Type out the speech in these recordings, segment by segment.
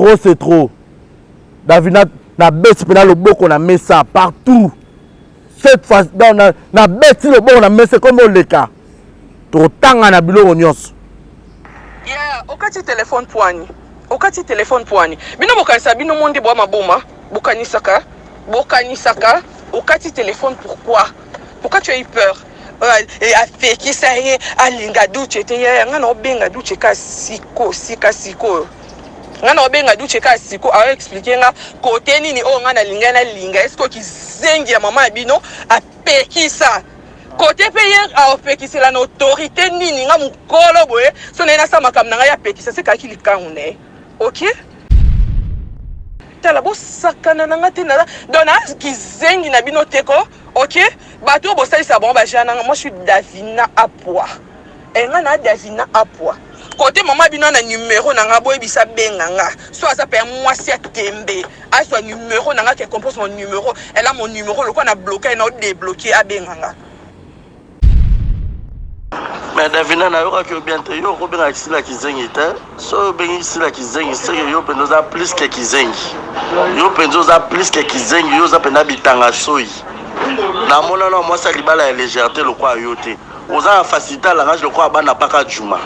trop c'est trop. Davina na bête pena le beau qu'on a mis ça partout. Cette fois na bête le beau on a mis c'est comme le cas. Trop tanga na bilo onyos. Yeah, okati téléphone poani. Okati téléphone poani. Bino bokanisa bino monde boa maboma, bokanisaka, okati téléphone pourquoi? Pourquoi tu as eu peur? Et a fait qui ça y est, alinga douche te ya ngana obenga douche ka siko. Ngana obenga douche ka siko a expliquer nga côté nini o ngana linga est-ce que kizengi ya mama bino a pekisa côté payé a pekisa la autorité nini nga mukolo boye so na sa makamna nga ya pekisa c'est kaki likangune. OK? Tala bo sakana nga te na dona kizengi na bino teko. OK? Bato bo salisa bon ba jana moi je suis Davina Apwa. Et nga na Davina Apwa. Côté maman bino na numéro na nga boy bisa benga nga. Soit ça peut moi si tembe. A soit numéro na nga qui compose mon numéro. Elle a mon numéro le quoi na bloqué na débloqué a benga nga. Mais Davina na yoka que bien te yo ko benga kisila kizengi ta. So bengi kisila kizengi c'est que yo pendoza plus que kizengi. Yo pendoza plus que kizengi yo za penda bitanga soyi. Na mona na moi ça libala la légèreté le quoi yote. Oza faciliter la rage le quoi bana paka juma.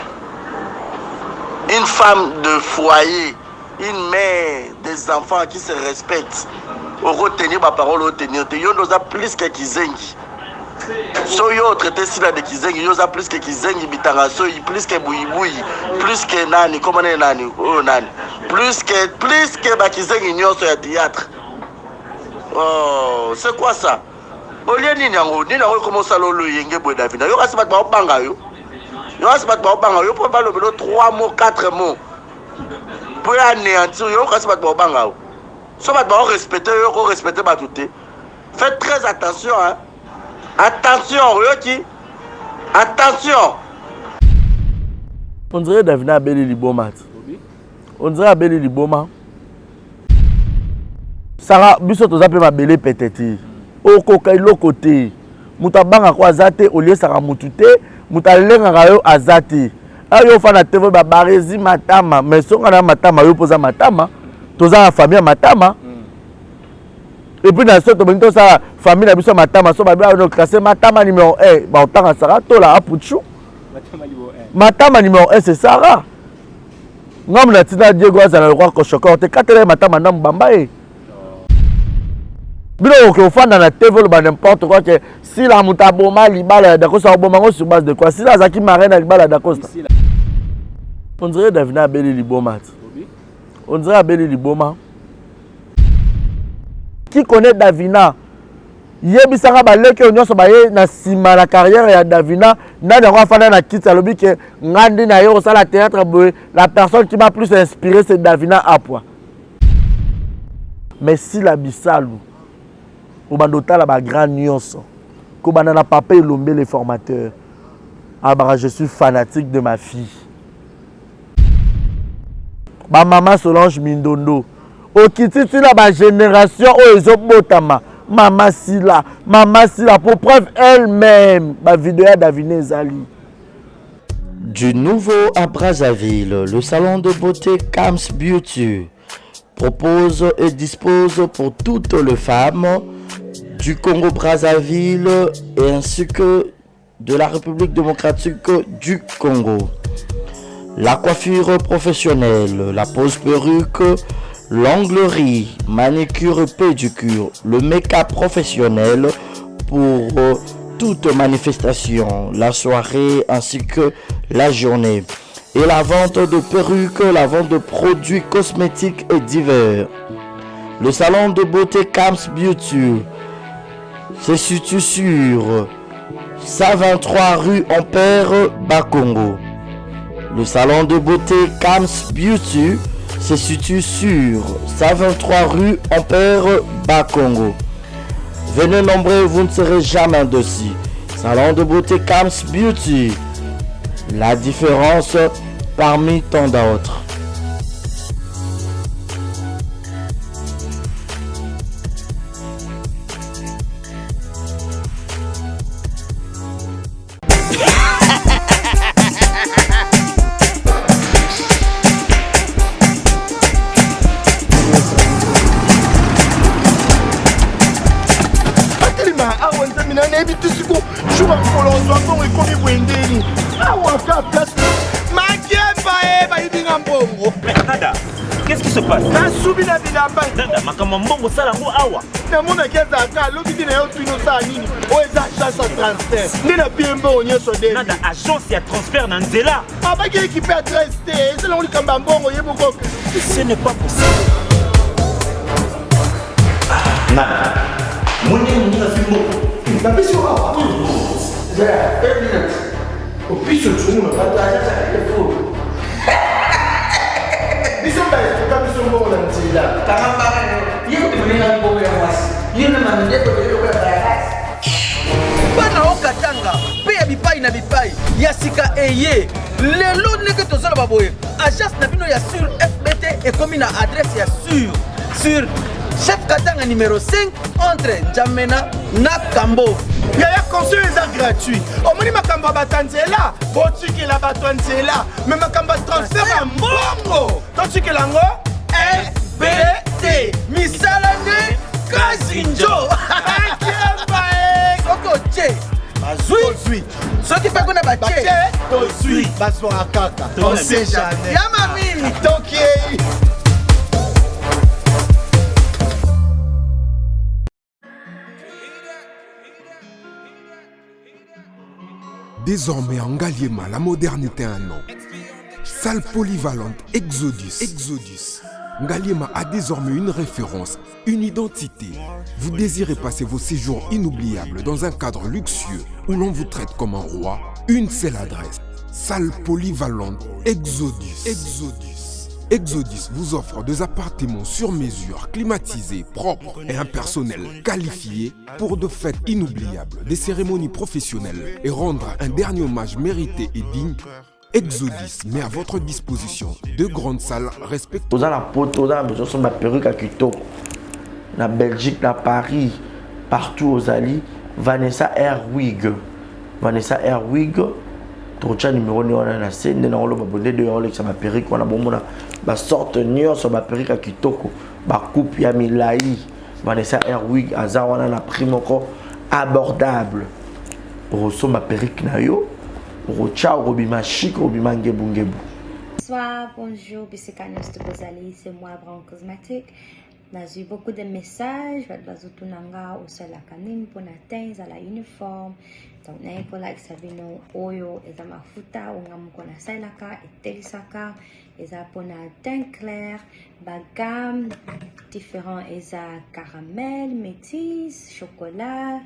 Une femme de foyer, une mère, des enfants qui se respectent. Au retenir ma parole, au retenir. Yo nous a plus que kizengi. So yo traité si la de kizengi, yo a plus que kizengi bitanga soyi, plus que bouyi, plus que nani, comment est nani, oh nani, plus que ba kizengi nyoso ya théâtre. Oh, c'est quoi ça? Olie nini yango comment ça lo yenge boy Davina. Yo kasi bat ba obanga yo. Yo kasi bat ba obanga yo pour ba lo 3 mots, 4 mots. Pour anéantir yo kasi bat ba obanga yo. So bat ba respecter yo ko respecter ba touté. Faites très attention hein. Attention Yoki. Attention. On dirait Davina Abeli Liboma. On dirait Abeli Liboma. Sarah biso to zape ma belé peut-être. Okoka ilokote mutabanga kwa azate olie saka mutute mutalenga yo azate ayo fana tevo ba barezi matama mais songa na matama yo poza matama toza na famille matama et puis na so to bento sa famille na biso matama so ba bia no classé matama numéro 1 ba otanga saka to la apuchu matama numéro 1 c'est Sarah ngam na tina Diego azala kwa koshoko te katele matama na mbamba Bilo que fanda na TV ba n'importe quoi que si la mutaboma libala d'accord ça oboma sur base de quoi si la zaki marraine libala d'accord on dirait Davina Abeli Liboma. On dirait Abeli Liboma. Qui connaît Davina yebisaka ba leke onyoso ba ye na sima la carrière ya Davina na de fanda na kit alobi que ngandi na yo ça la théâtre la personne qui m'a plus inspiré c'est Davina Apwa. Mais si la bisalu Obandota la grand nuance. Kobana na papa Elombe les formateurs. Ah bah je suis fanatique de ma fille. Ba maman Solange Mindondo. Okititi la ba génération o ezobotama. Maman Sila pour preuve elle-même ba vidéo à Davina Ezali. Du nouveau à Brazzaville, le salon de beauté Kams Beauty propose et dispose pour toutes les femmes du Congo-Brazzaville et ainsi que de la République démocratique du Congo. La coiffure professionnelle, la pose perruque, l'onglerie, manicure et pédicure, le make-up professionnel pour toute manifestation, la soirée ainsi que la journée. Et la vente de perruques, la vente de produits cosmétiques et divers. Le salon de beauté Kams Beauty se situe sur 123 rue Ampère Bakongo. Le salon de beauté Kams Beauty se situe sur 123 rue Ampère Bakongo. Venez nombreux, vous ne serez jamais dessus. Salon de beauté Kams Beauty. La différence parmi tant d'autres. binga mbongo. Mais Nada, qu'est-ce qui se passe? Nasubi na bilamba. Nada, makambo mbongo sala ngo awa. Namona keza ka lobi na yo twino sa nini? O eza agence ya transfert. Ndina piembo nyeso de. Nada, agence ya transfert na nzela. Abaki équipe adresse te. C'est là on likamba mbongo yeboko. Ce n'est pas possible. Nada. Mwenye mwenye fimbo. Na biso awa. Ja, 1 minute. O piso tsumu na pata ya telefone. Biso ba est pas biso mbongo na nzela. Kama hiyo tumelenga mbongo ya mwasi. Hiyo na mandeko ndio kwa barabara. Bana okatanga pe ya bipai na bipai ya sika eye lelo ndenge tozala baboye agence na bino ya sur FBT ekomi na adresse ya sur chef katanga numéro 5 entre Njamena na Kambo. Ya conseil est gratuit. Omoni makamba batanzela, botikela batanzela, mais makamba transfert ya mbongo. Totikela ngo FBT. Misalane Kazinjo. Soko che bazui soki pe kuna bache tozui basora kaka on sait jamais ya mami toki. Désormais en Ngaliema, la modernité a un nom. Salle polyvalente Exodus. Ngaliema a désormais une référence, une identité. Vous désirez passer vos séjours inoubliables dans un cadre luxueux où l'on vous traite comme un roi? Une seule adresse. Salle polyvalente Exodus. Exodus vous offre des appartements sur mesure, climatisés, propres et un personnel qualifié pour de fêtes inoubliables, des cérémonies professionnelles et rendre un dernier hommage mérité et digne. Exodus met à votre disposition 2 grandes salles respectueuses. Dans la poto, dans la perruque à Kitoko, na Belgique, na Paris, partout aux alliés, Vanessa Airwig, Trocha numéro 9 on a la scène, on a bonné de Rolex à ma perruque, on a bon ma sorte nion sur ma perruque à Kitoko, ma coupe ya Milai, Vanessa Airwig, Azar on a la prime encore abordable. Rosso ma perruque na yo. Bonsoir, bonjour, Bissekanos de Bozali, c'est moi, Brown Cosmétique. J'ai eu beaucoup de messages, Bazutunanga, au sol la canine, pour atteindre à la uniforme. Donc, il faut like Sabino, Oyo, et ma futa, ou Namukona Sailaka, et Telisaka, et ça pour un teint clair, bagam, différents, et ça caramel, métis, chocolat.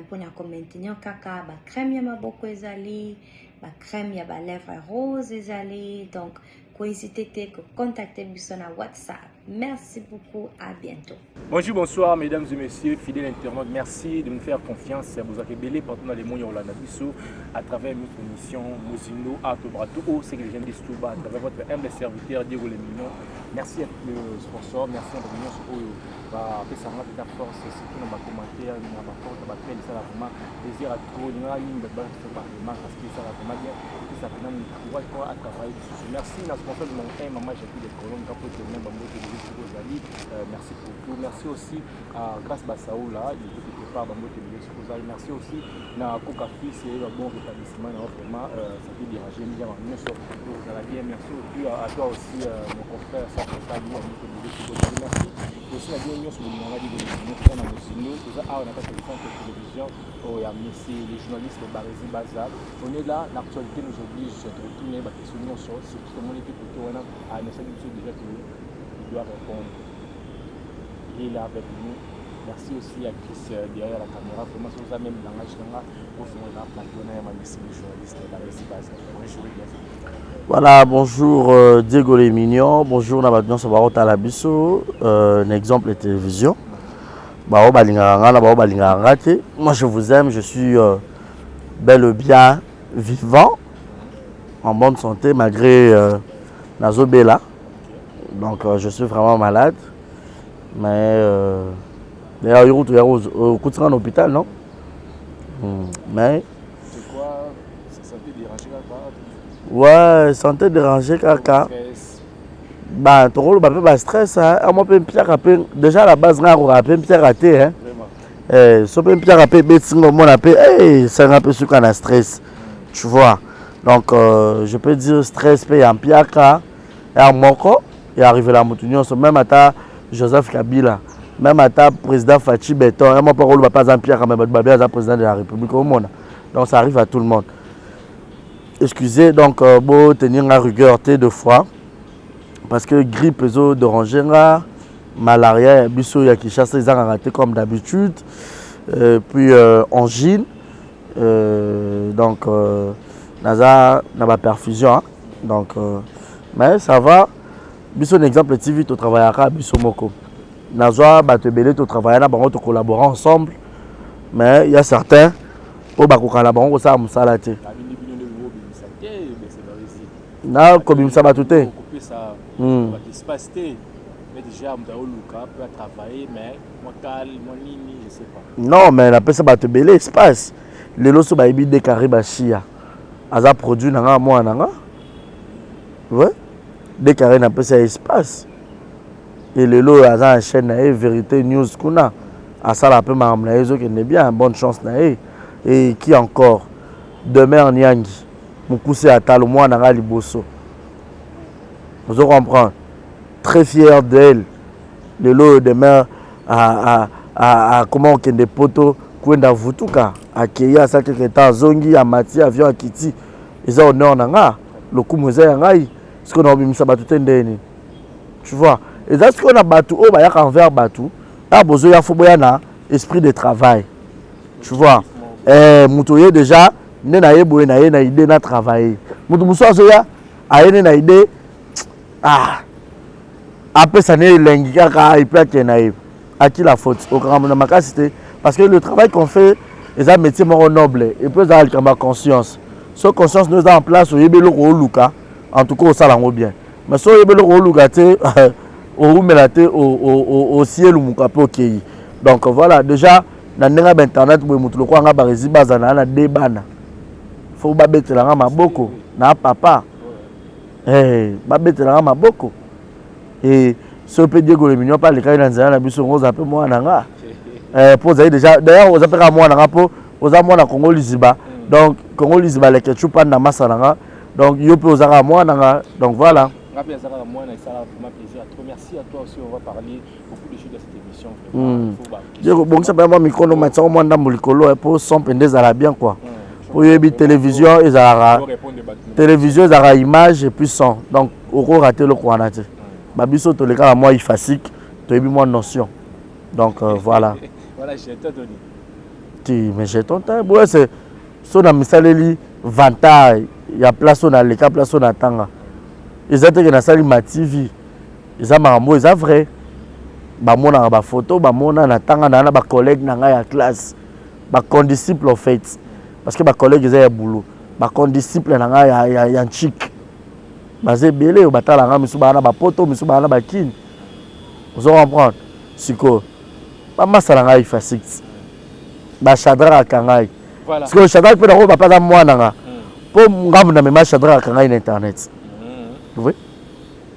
Pour maintenir caca, ba crème ya maboko ezali, ba crème ya ba lèvres rose ezali. Donc, n'hésitez pas à contacter sur WhatsApp. Merci beaucoup, à bientôt. Bonjour, bonsoir mesdames et messieurs, fidèles internautes. Merci de nous faire confiance. Vous avez belé partout dans les mondes à travers notre émission Mozino Artobrato, c'est que les gens disent tout bas, à travers votre humble serviteur Diego Lemino. Merci à tous les sponsors, merci à l'opinion sur eux. Ça m'a fait force, c'est qui dans ma commentaire, dans ma force, dans ma pelle, ça va vraiment plaisir à trop. Il y a une bonne parlement parce que ça va vraiment bien. Ça fait un courage à travailler dessus. Merci à sponsor de mon frère, maman, j'ai pris des colonnes, capote de même, merci pour tout. Merci aussi à Grâce Bassaou là, il était quelque part dans notre milieu. Merci aussi à Coca Fils et un bon rétablissement. Vraiment, ça fait déranger. Merci aussi à toi aussi, mon confrère, ça fait ça, merci. Aussi la bienvenue sur le numéro de l'émission, on a Mozino, tout ça, on a pas de télévision, les journalistes de Barési Bazar. On est là, l'actualité nous oblige à retourner à la question sur ce qui est monnaie pour tout, on a un message déjà qu'il doit répondre. Il est là avec nous. Merci aussi à Chris derrière la caméra. Vraiment, si vous avez même langage, vous faites la plateau, on a les journalistes de Barési Bazar. Voilà, bonjour Diego les Mignons, bonjour Nabadjon Sabarot Talabiso, un exemple de télévision. Moi je vous aime, je suis bel et bien vivant, en bonne santé malgré Nazobela. Donc je suis vraiment malade. Mais d'ailleurs, il y a un hôpital, non? Mais. C'est quoi? Ça peut déranger ouais, santé dérangée caca. Bah, ton rôle va stress hein. Moi peux me déjà à la base on a peu me raté hein. So peut me rappeler bêtise mon appel ça un peu sur quand stress. Tu vois. Donc, je peux dire stress, paye en piaka, et en moko, et arrivé la moutounion, même à Joseph Kabila, même à président Fachi Beton, et moi, pas le pas en piaka, mais le président de la République au monde. Donc, ça arrive à tout le monde. Excusez, donc, bon, tenir la rigueur deux fois, parce que grippe, d'oranger, malaria, biso, ya qui chasse les raté comme d'habitude, puis angine, donc, Naza n'a pas perfusion, hein? Donc, mais ça va. Biso un exemple TV, tu travailles à Biso Moko. Naza va te belé, tu travailles là, on collaborer ensemble. Mais il y a certains qui collaborer ensemble, ça me salate. Na comme ça va tout est. Mais déjà, on peut travailler, mais moi calme, moi nini, je sais pas. Non, mais la personne va te belé espace. Les lots sont des carrés bachia. Aza produit nanga moi nanga. Ouais. Des carrés n'a pas ça espace. Et les lots aza en chaîne na vérité news kuna. Asa la peu madame na ezo qui n'est bien bonne chance na et qui encore demain en Nyangi. Mukuse atalo moi nanga liboso. Vous comprenez. Très fier d'elle. Les lots demain à comment qu'on des poteaux kwenda vutuka akeya ça quelque temps zongi ya mati avion akiti ils ont honneur nanga le coup moza yangai ce qu'on a obimisa batu ndeni tu vois et ça ce qu'on a batu o ba ya envers batu a besoin ya foboya na esprit de travail tu vois mutoye déjà ne na yeboye na ye na idée na travailler mutu muso zoya ayene na idée après ça ne lengi kaka ipa kenaï à qui la faute au grand na makasité. Parce que le travail qu'on fait est un métier noble et puis ça a conscience. Si conscience nous est en place, en tout cas, au salon bien. Mais si au ciel ou donc voilà, déjà, dans internet, il faut na papa. Et si on peut dire que les mignons pas les cas dans un peu moins. Pour déjà d'ailleurs aux appels à moi aux amours na Congo Liziba donc Congo Liziba les ketchup na masala donc yo peut aux à moi donc voilà. Merci à toi aussi, on va parler beaucoup de choses dans cette émission. Bon ça peut avoir micro no matcha au moins dans molikolo pour son pendez à la bien quoi. Pour y télévision et à télévision et à image et puis son donc au rater le quoi na te. Babiso to les cas à moi il facile to y moi notion. Donc voilà. Voilà, j'ai tout donné. Mais j'ai ton temps. Ouais, c'est son amisaleli vantage. Il y a place on a les cas place on attend. Ils étaient que na sali ma TV. Ils a maramo, ils a vrai. Ba mona ba photo, ba mona na tanga na ba collègue na nga ya classe. Ba condisciple en fait. Parce que ba collègue ils a boulot. Ba condisciple na nga ya chic. Ba zebele ba tala nga misuba na ba poto, misuba na ba kin. Vous comprenez? Siko. Pas masala il facile. Ba chadra kangai. Voilà. Parce que le chadra peut d'avoir pas dans moi nanga. Pour ngam na me chadra kangai na internet. Vous voyez?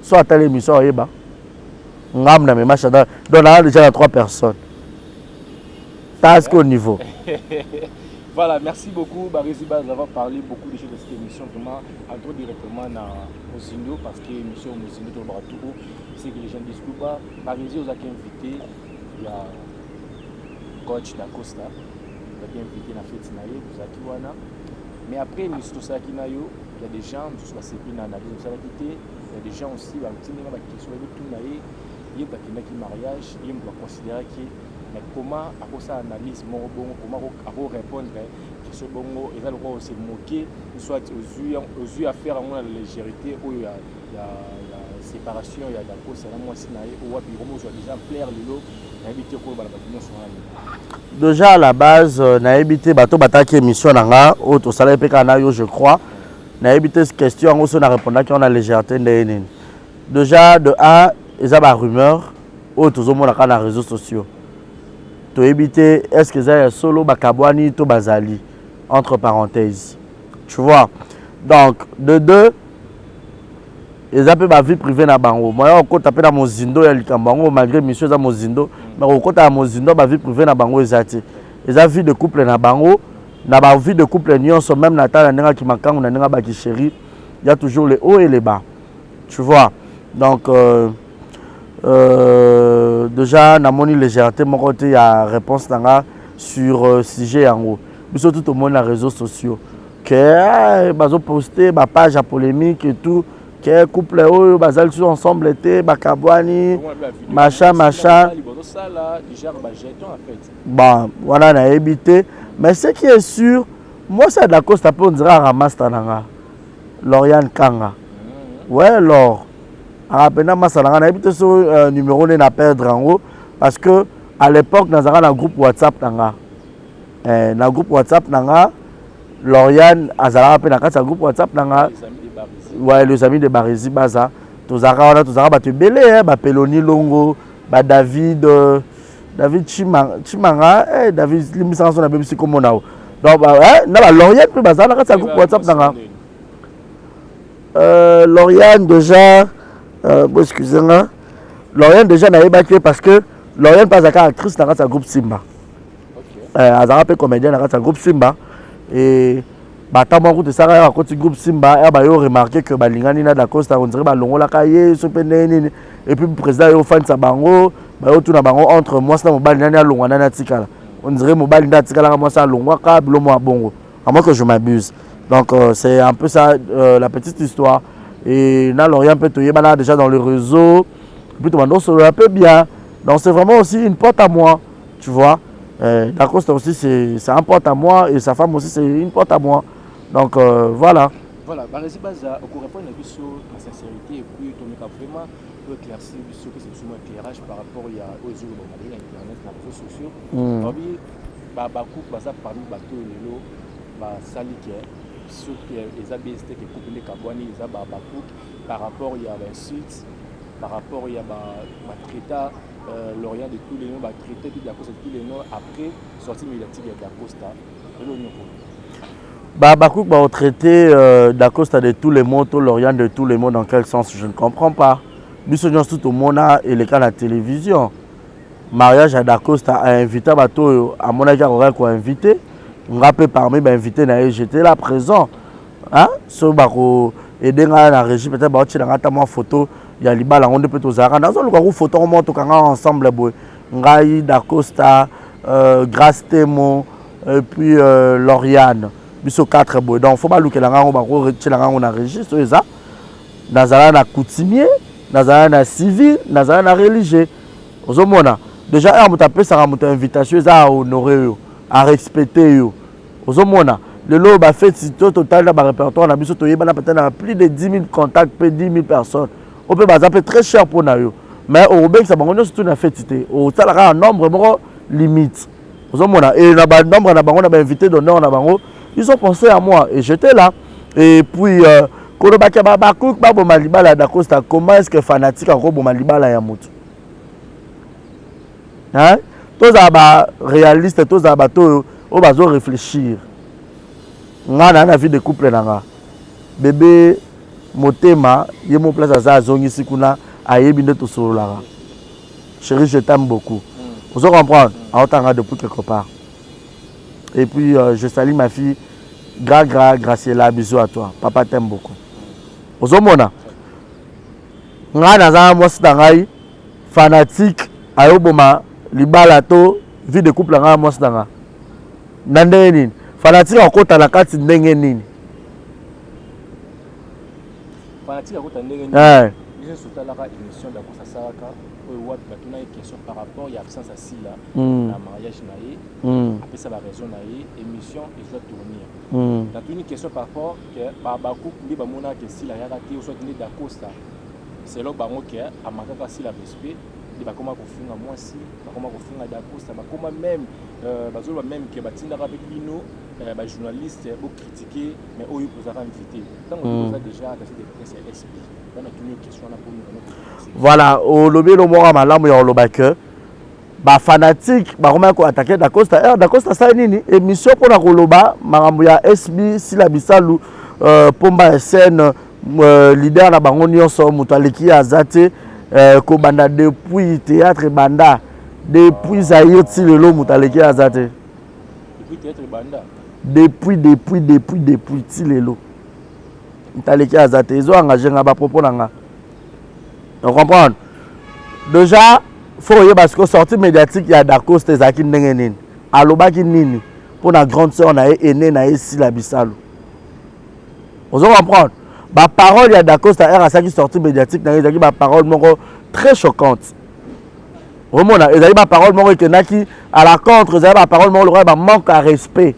Soit à l'émission yeba. Ngam na me chadra. Donc là déjà 3 personnes. Task au niveau. Voilà, merci beaucoup Baréziba d'avoir parlé beaucoup de choses de cette émission. Vraiment, entre directement dans Mozindo parce que l'émission Mozindo de Baratou, c'est que les gens disent tout bas. Baréziba vous a invité. Il y a coach d'Acosta, il a bien invité la fête naïe, vous avez Kiwana. Mais après, il y a des gens qui sont assez bien analysés, il y a des gens aussi qui sont tout naïe, il y a des mariage, il doit considérer que mais comment à cause de l'analyse, comment répondre que ce bon mot, ils ont le droit de se moquer, soit aux yeux à faire la légèreté, où il y a séparation, il y a la cause, c'est vraiment si naïe, ou il y a des gens plaire le lot. Déjà à la base, na évité bateau bataki émission nanga auto salaire pekana yo je crois. Na évité cette question on a répondu qu'on a légèreté ndeni. Déjà de A, ils a ba rumeur auto zo mona kana réseaux sociaux. To éviter est-ce que ça solo bakabwani to bazali entre parenthèses. Tu vois. Donc de deux ils appellent ma vie privée na bango. Moi on compte appeler dans Mozindo ya likambango malgré monsieur za Mozindo, mais on compte à Mozindo ma vie privée na bango ezati. Ils a vie de couple na bango na ba vie de couple nyonso même na tala ndenge ki makangu na ndenge ba ki chéri, il y a toujours les hauts et les bas. Tu vois. Donc déjà na moni légèreté mon côté il y a réponse nanga sur sujet en haut. Biso tout au monde les réseaux sociaux que bazo poster ba page à polémique et tout que couple eux bazal tous ensemble été bakabwani machin bon voilà na évité mais ce qui est sûr moi ça de la cause on dirait ramasta nanga Lauriane Kanga ouais Laure rapena masalanga na évité ce numéro na perdre en haut parce que à l'époque dans un groupe WhatsApp nanga na groupe WhatsApp nanga Lauriane azala pe na kati groupe WhatsApp nanga ouais les amis de Barési baza tozaka batu belé ba Peloni Longo ba David Chimanga David limisa son na bebisi comme on a donc na ba Lauriane pe baza na kati groupe WhatsApp nanga Lauriane déjà excusez-moi Lauriane déjà na ébaqué parce que Lauriane pas actrice na kati groupe Simba azala pe comédien na kati groupe Simba et batama ko tesaka ya koti groupe Simba ya ba yo remarquer que balingani na Dacosta on dirait balongola kaye so penene et puis président yo fan sa bango ba yo tuna bango entre moi na mobali nani alongwa nani atikala on dirait mobali nda atikala moi ça alongwa ka bilomo a bongo à moins que je m'abuse donc c'est un peu ça la petite histoire et na Lauriane peut toyeba déjà dans le réseau puis tout monde se un peu bien donc c'est vraiment aussi une porte à moi tu vois Dacosta aussi c'est un porte à moi et sa femme aussi c'est une porte à moi donc voilà. Voilà, Barési Baza, au cours de la sincérité et puis on a vraiment éclairci que c'est souvent éclairage par rapport aux autres Internet, les réseaux sociaux. Bakou Baza parmi bateau Lelo, Sali qui est sur les ABST qui couplent les Kabouani, les Bakou par rapport il y a l'insulte, par rapport il y a Matreta, Lorient de tous les noms, traité de Dacosta de tous les noms après sortie médiatique de Dacosta. Bakouk va traiter Dacosta de tous les mots, Lorient de tous les mots, dans quel sens je ne comprends pas. Nous sommes tout au monde et les cas de la télévision. Mariage à Dacosta a invité bateau à mon avis aurait quoi invité. On rappelle parmi les invités j'étais là présent. Hein? Ce bako aider à la régie peut-être bah tu as ta photo il y a libala on peut tous arranger dans le photo on monte ensemble boy. Ngai Dacosta Grâce Témo et puis Lauriane. Biso 4 boy donc faut pas louer la ngango ba ko retila ngango na registre ça nazala na coutumier nazala na civil nazala na religieux ozomona déjà a mutape ça muta invitation ça à honorer à respecter yo ozomona le lo ba fait total na ba répertoire na biso to yeba na peut-être plus de 10 000 contacts pe 10 000 personnes on peut baza très cher pour na yo mais au ben ça bango surtout na fête au talaka un nombre moko limite ozomona et na ba nombre na bango na ba invité d'honneur na bango. Ils ont pensé à moi et j'étais là. Et puis, comment est-ce que fanatique encore Bomalibala Yamout? Hein? Tous les réalistes, tous les bateaux, on va réfléchir. On a une vie de couple. Bébé, Motema, il y a mon place à ça, Zongi Sikuna, à Yébine tout sur là. Chérie, je t'aime beaucoup. Vous comprenez? On t'en depuis quelque part. Et puis, je salue ma fille, Graciela, bisous à toi. Papa t'aime beaucoup. Ozomona. Nga naza mwasi dangai fanatique ayoboma libala to vie de couple nga mwasi danga. Nande nini? Fanatique akota na kati ndenge nini? Fanatique akota ndenge nini? Ils sont à la émission de la Saraka. Il y a une question par rapport à l'absence à Silla, le mariage naïe, après ça la raison naïe, émission et soit tournir. Il y a une question par rapport à Bakou, qui va montrer que Silla a raté ou soit né d'Acosta. C'est là que à manquer Silla respect, il va comment faire à moi si, comment faire à Dacosta, comment même, même que Batinda avec Lino, journaliste, pour critiquer, mais où il peut inviter. Donc on a déjà attaché des presse et SP. Voilà, au lobby le mot malamu ya olobake ba fanatique ba comment ko attaquer Dacosta Dacosta ça nini émission pour na koloba makambo ya SB Sila Bisalu pomba scène leader na bango nyonso muto aleki azate ko banda depuis théâtre banda depuis Zaire ti lelo muto aleki azate depuis théâtre banda depuis ti lelo italeki azate ezo engagé nga ba propos nanga. On comprend. Déjà faut y parce que sortie médiatique ya Dacosta ezaki ndenge nini alobaki nini pour na grande sœur na aîné na ici la bisalo. Vous comprendre. Ba parole ya Dacosta era ça qui sortie médiatique na ezaki ba parole moko très choquante. Vraiment ezaki ba parole moko kenaki à la contre ezaki ba parole moko le ba manque à respect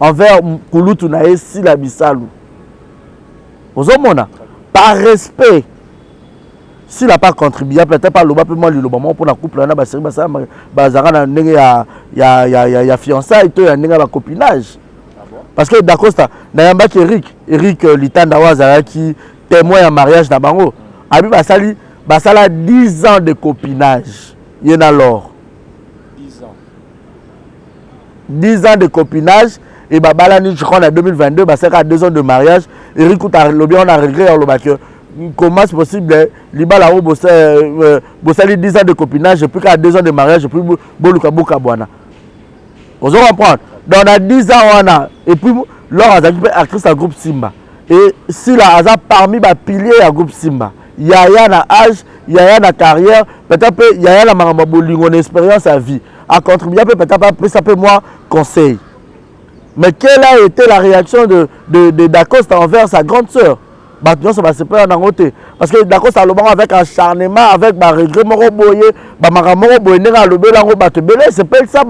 envers Kulutu na ici la bisalo. Vous comprenez. Par respect. S'il n'a pas contribué, peut-être pas le bas pour la couple, il y a fiançailles, il y a un copinage. Parce que Dacosta, Eric Litandawa qui témoin en mariage d'Abango, a eu 10 ans de copinage. Il y en a alors. 10 ans de copinage. Et je crois en 2022, c'est à 2 ans de mariage. Eric on a regret. Comment c'est possible Libala ou bossali 10 ans de copinage et puis qu'à 2 ans de mariage et puis boluka boka bwana. Vous comprendre. Donc on a 10 ans on a et puis lors a actrice à groupe Simba et si la a parmi les piliers à groupe Simba. Yaya na âge, Yaya na carrière, peut-être Yaya na mabolingo expérience à vie. A contribuer peut-être ça peut moi conseil. Mais quelle a été la réaction de Dacosta envers sa grande sœur? Parce que Dacosta avec acharnement, avec un regret, c'est pas ça.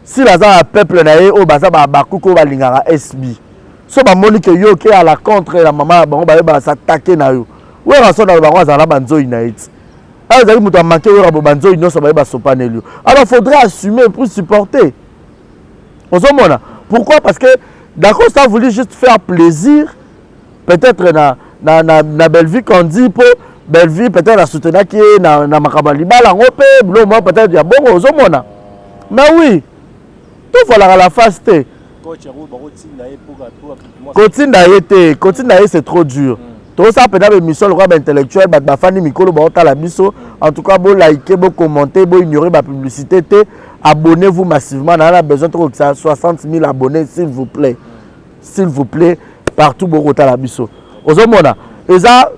Si la peuple si Monique Yoke à la contre la maman s'attaquer na yo. Ouais raison dans la banzo inaït. Alors il faudrait assumer pour supporter. Pourquoi? Parce que Dacosta a voulu juste faire plaisir. Peut-être na belle vie qu'on dit pour belle vie peut-être la soutenir qui est na makabaliba la ngope peut-être il y a bon aux hommes. Mais oui. Tout voilà la faste. Continue c'est trop dur. Tout ça peut être une mission intellectuelle, bah fani mikolo ba ota la biso. En tout cas, bon liker, bon commenter, bon ignorer ma publicité. Abonnez-vous massivement. On a besoin de 60 000 abonnés, s'il vous plaît. S'il vous plaît, partout bon ota la biso. Ozomona, eza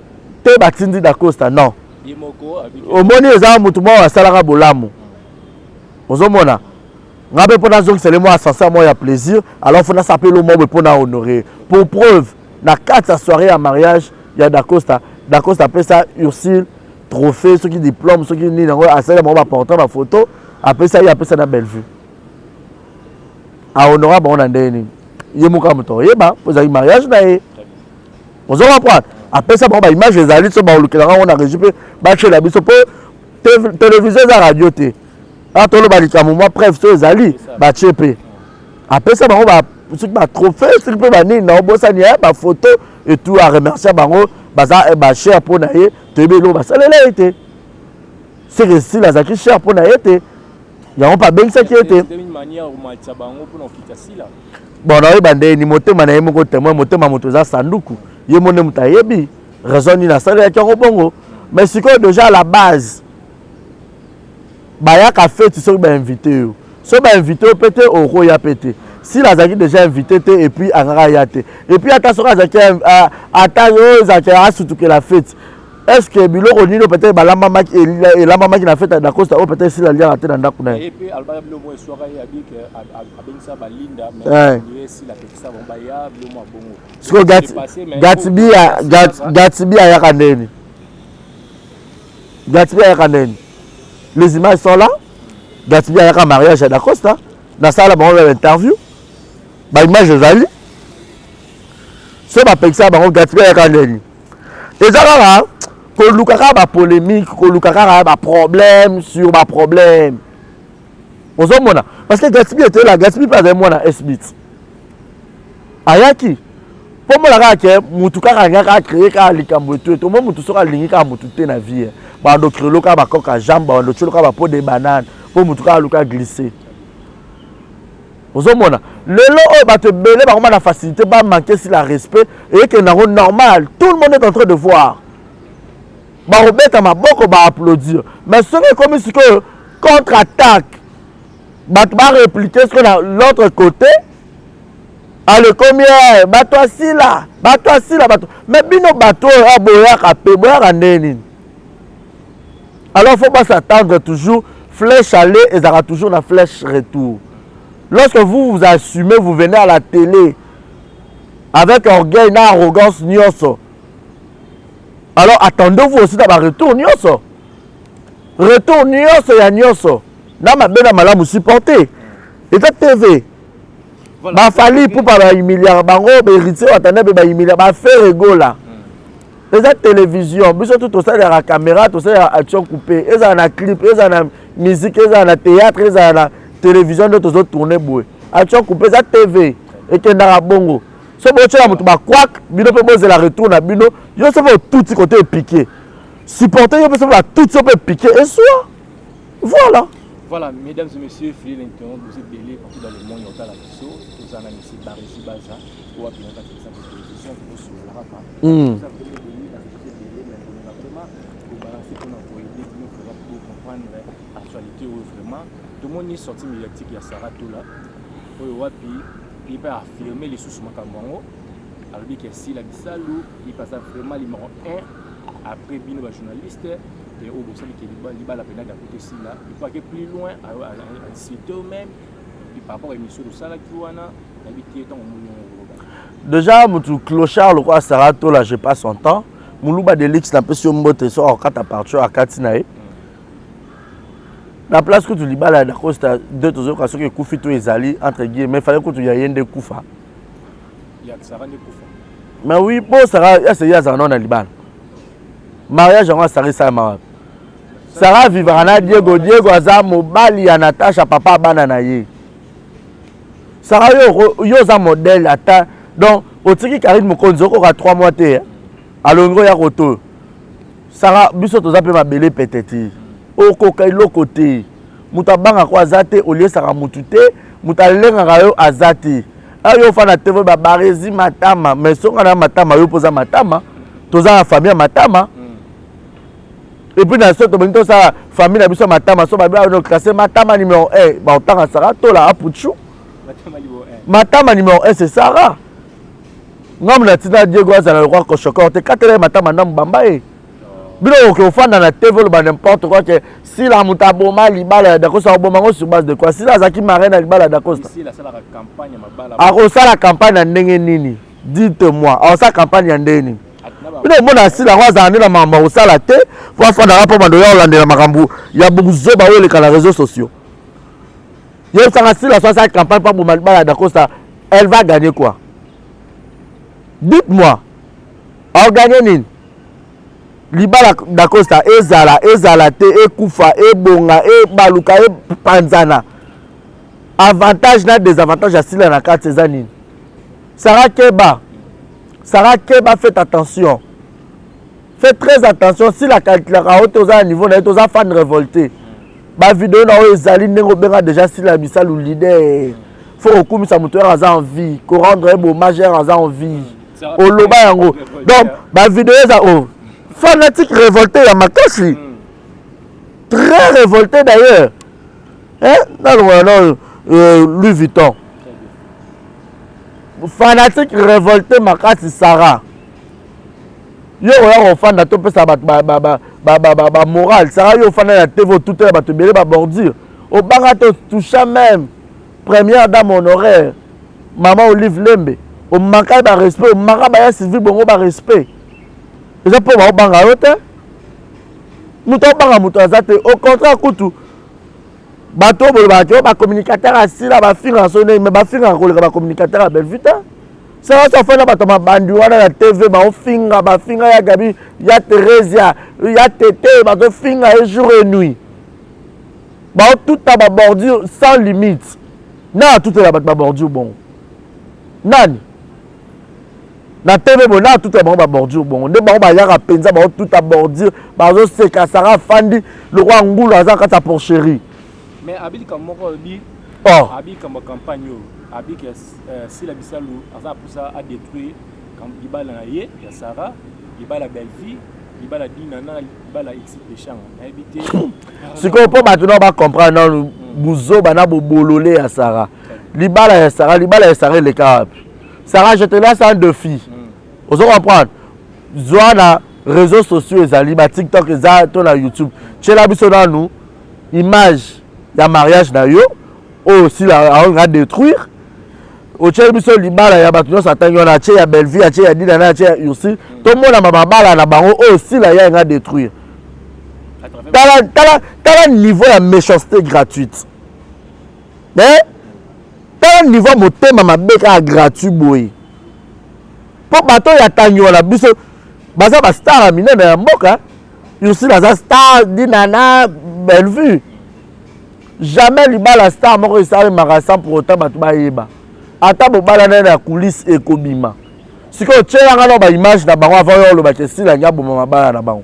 te batindi Dacosta non. Omoni eza mutu mo asalaka bolamu. Ozomona. Ngabe pona zongi c'est le moi sincèrement il y a plaisir. Alors faut s'appeler le mot pour honorer. Pour preuve, na 4 soirée à mariage, il y a Dacosta. Dacosta appelle ça Ursule trophée, ceux qui diplôme, ceux qui ni dans à ça on va porter ma photo. Après ça il appelle ça la belle vue. À honorable on andeni. Yemuka moto. Yeba, vous avez mariage na e. Vous allez comprendre. Après ça bon ba image les ali so ba olukela on a régipé ba chez la biso pour télévision et radio té. Ah tolo ba likamu moi bref so ezali ba chepe. Après ça on va ce qui m'a trophée, ce qui peut venir dans Bossani, ma photo et tout à remercier Bango, baza et cher pour naïe, tebelo basa le été. C'est que si la zaki cher pour naïe été, il y a pas bien ça qui était. Bon naïe bandé ni moté manaïe mon côté moi moté ma moto za sanduku, yé mon mutayebi, raison ni na sala ya bongo. Mais c'est que déjà à la base, baya ka fait tu sais ba invité. So ba invité peut-être au roya pété. Si la zaki déjà invité et puis angayate et puis attention à zaki à surtout que la fête est-ce que bilo onino peut-être la maman qui n'a fait à Dacosta ou peut-être si la lien a été dans Dakuna et puis alba bilo mo soirée avec ça balinda mais si la petite ça bomba ya bilo mo bongo Gatibi a yakandeni Gatibi a yakandeni les images sont là. Gatibi a yaka mariage à Dacosta dans ça là bon interview. Bah image ezali so ba pekisa bango Gatibi ya kaneli ezala ko lukaka ba polémique ko lukaka ba problème sur ba problème ozomona parce que Gatibi était là Gatibi pas moi na SBT ayaki pour moi la ka mutu kaka ngaka créer ka likambo to to mutu soka lingi ka mutu te na vie ba ndo créer loka ba koka jamba ndo choloka ba pot de banane pour mutu ka luka glisser. Ozomona lelo o ba te belé ba comment la facilité ba manquer si la respect et que na normal tout le monde est en train de voir ba remettre ma boko ba applaudir mais ce que comme si que contre-attaque. Bato va répliquer ce qu'on a l'autre côté. Ah, le combien? Bato assis là. Mais bino bato a boya kapé, boya randeni. Alors il ne faut pas s'attendre toujours. Flèche aller et ça aura toujours la flèche retour. Lorsque vous vous assumez, vous venez à la télé avec orgueil et arrogance, alors attendez-vous aussi d'avoir retour. Retour, il y a nyoso. Là, ma belle madame vous supportez. Et ta TV. Il fallait pour pas humilier. Bango, héritier, attendez, humilier. Faire rigola. Et cette télévision, tout ça, il y a la caméra, tout ça, il y a action coupée. Il y a un clip, il y a la musique, il y a le théâtre, il y a la télévision, tout ça, tourner. Action coupée, c'est TV. Et qu'il y a bongo. Si vous avez un quack, vous pouvez la retour, vous avez tout ce côté piqué. Supporter, vous avez tout ce côté piqué. Et soit, voilà. Voilà, mesdames et messieurs, fidèles internautes, vous êtes belés partout dans le monde, il y a la mission, vous avez ici Barisi Baza, vous avez la télévision, vous avez sur la rapa. Vous avez belé, la société belé, mais vous avez vraiment, vous balancez pour nous pour aider, pour comprendre l'actualité vraiment. Tout le monde est sorti médiatique, il y a Sarah tout là. Il peut affirmer les sous Makambango. Alors, il y a si la Bissalou, il passe vraiment numéro 1 après Bino, journaliste. Et au Bossali qui est la peine d'apporter ici là, il faut aller plus loin à citer eux-mêmes, et par rapport à l'émission de Salakiwana, d'habiter dans le déjà, mon clochard, le roi Sarato, là, je passe son temps. Moulouba de l'X, n'a pas sur mon botte, sur en 4 à partir à Katinae. La place que tu libères là, d'accord, c'est 2 occasions que Koufi tout est allé, entre guillemets, il fallait que tu y aies des Koufa. Il y a Sarah de Koufa. Mais oui, bon, Sarah, il y a ces gens dans le Liban. Mariage, on va s'arrêter ça, Sarah vivra Diego Aza Mobali ya Natasha papa banana ye. Sarah yo za modèle ata donc otiki Karine Mokonzo ko 3 mois te alongo ya koto. Sarah biso toza pe mabele peteti. Okoka iloko te. Mutabanga ko azate olie Sarah mutute, mutalenga yo azati. Ayo fana TV ba barezi matama, mais songa na matama yo poza matama, toza na famille matama. Et puis dans cette famille, la mission matama, on classé matama numéro 1. Bah autant à Sarah, toi là, à Pouchou. Matama numéro 1, c'est Sarah. Non, mais la Diego Azala, le roi Kochokor, t'es 4 matama dans Bambaye. Bilo au fan dans la TV, n'importe quoi que si la mutaboma libala d'accord ça au sur base de quoi? Si la Zaki Marina libala d'accord. Ici la salle campagne mabala. Ah, ça la campagne en nini. Dites-moi, ah ça campagne en nini. Il y a des gens qui ont été dans la télé pour faire des rapports de l'Hollandais. Il y a beaucoup de gens qui ont les réseaux sociaux. Il y a des gens qui ont fait campagne pour Malbala d'Acosta. Elle va gagner quoi? Dites-moi. Elle va gagner Libala d'Acosta, Ezala, Ezalate, Ekoufa, Ebonga, Ebaluka, Panzana. Avantage et désavantage à Sila na 4 saisons. Sarah Keba. Sarah Keba, faites attention. Faites très attention si la haute aux niveau d'un fan révolté. Ma vidéo na ezali nengo benga déjà si la bisal ou leader. Faut recourir sa moteur à envie, qu'on rendre un beau majeur à envie. Au loba yango. Donc ma vidéo ça oh fanatique révolté ya makashi. Très révolté d'ailleurs. Hein? Non Louis Vuitton. Fanatique révolté makasi Sarah. Yo on fan na to pesa ba moral Sarah yo fan na TV tout est ba te belé ba bordure au banga to toucha même première dame honoraire maman Olive Lembe au manka ba respect au manka ba civil bongo ba respect déjà pour ba banga yote muto banga muto azate au contraire kutu bato ba communicateur asila ba finga sonné mais ba finga ko le ba communicateur à belle vite. Ça va faire na bandi wana na TV ba finga ya Gabi ya Theresia ya Tété ba finga et jour et nuit. Ba tout ta ba bordure sans limite. Na tout la ba bordure bon. Nani? Na TV bon na tout ta ba bordure bon. Ne ba ya ka penza ba tout ta bordure ba zo seka Sarah Fandi le roi Ngulu azaka ta pour chérie. Mais Abil comme moko bi Abil comme campagne Abil si la bisalou a pour ça a détruit quand il bala na ye ya Sarah il bala belle fille libala dinana libala exit les champs habité ce qu'on peut maintenant pas comprendre buzo bana bobololé ya Sarah libala ya Sarah les cap Sarah je te laisse un défi vous comprendre zoana réseaux sociaux ezali ba TikTok eza to na YouTube tchela biso na nous image ya mariage na yo aussi la on va détruire au tchela biso libala ya bato nyonso atangi wana tche ya Bellevue ya tche ya dinana tche ya aussi to mona mabala na bango aussi la ya nga détruire T'as un niveau de méchanceté gratuite. Mais t'as un niveau de thème ma béca gratuit boy. Pour bateau y a tanyo la biso baza ba star a mine na mboka. You see la star dinana Bellevue. Jamais li ba la star moko isale marasa pour autant bato ba yeba. Ata bo bala na la coulisse et kobima. Siko tchela ngana ba image na bango avant yo lo ba ke sila nya bo mama bala na bango.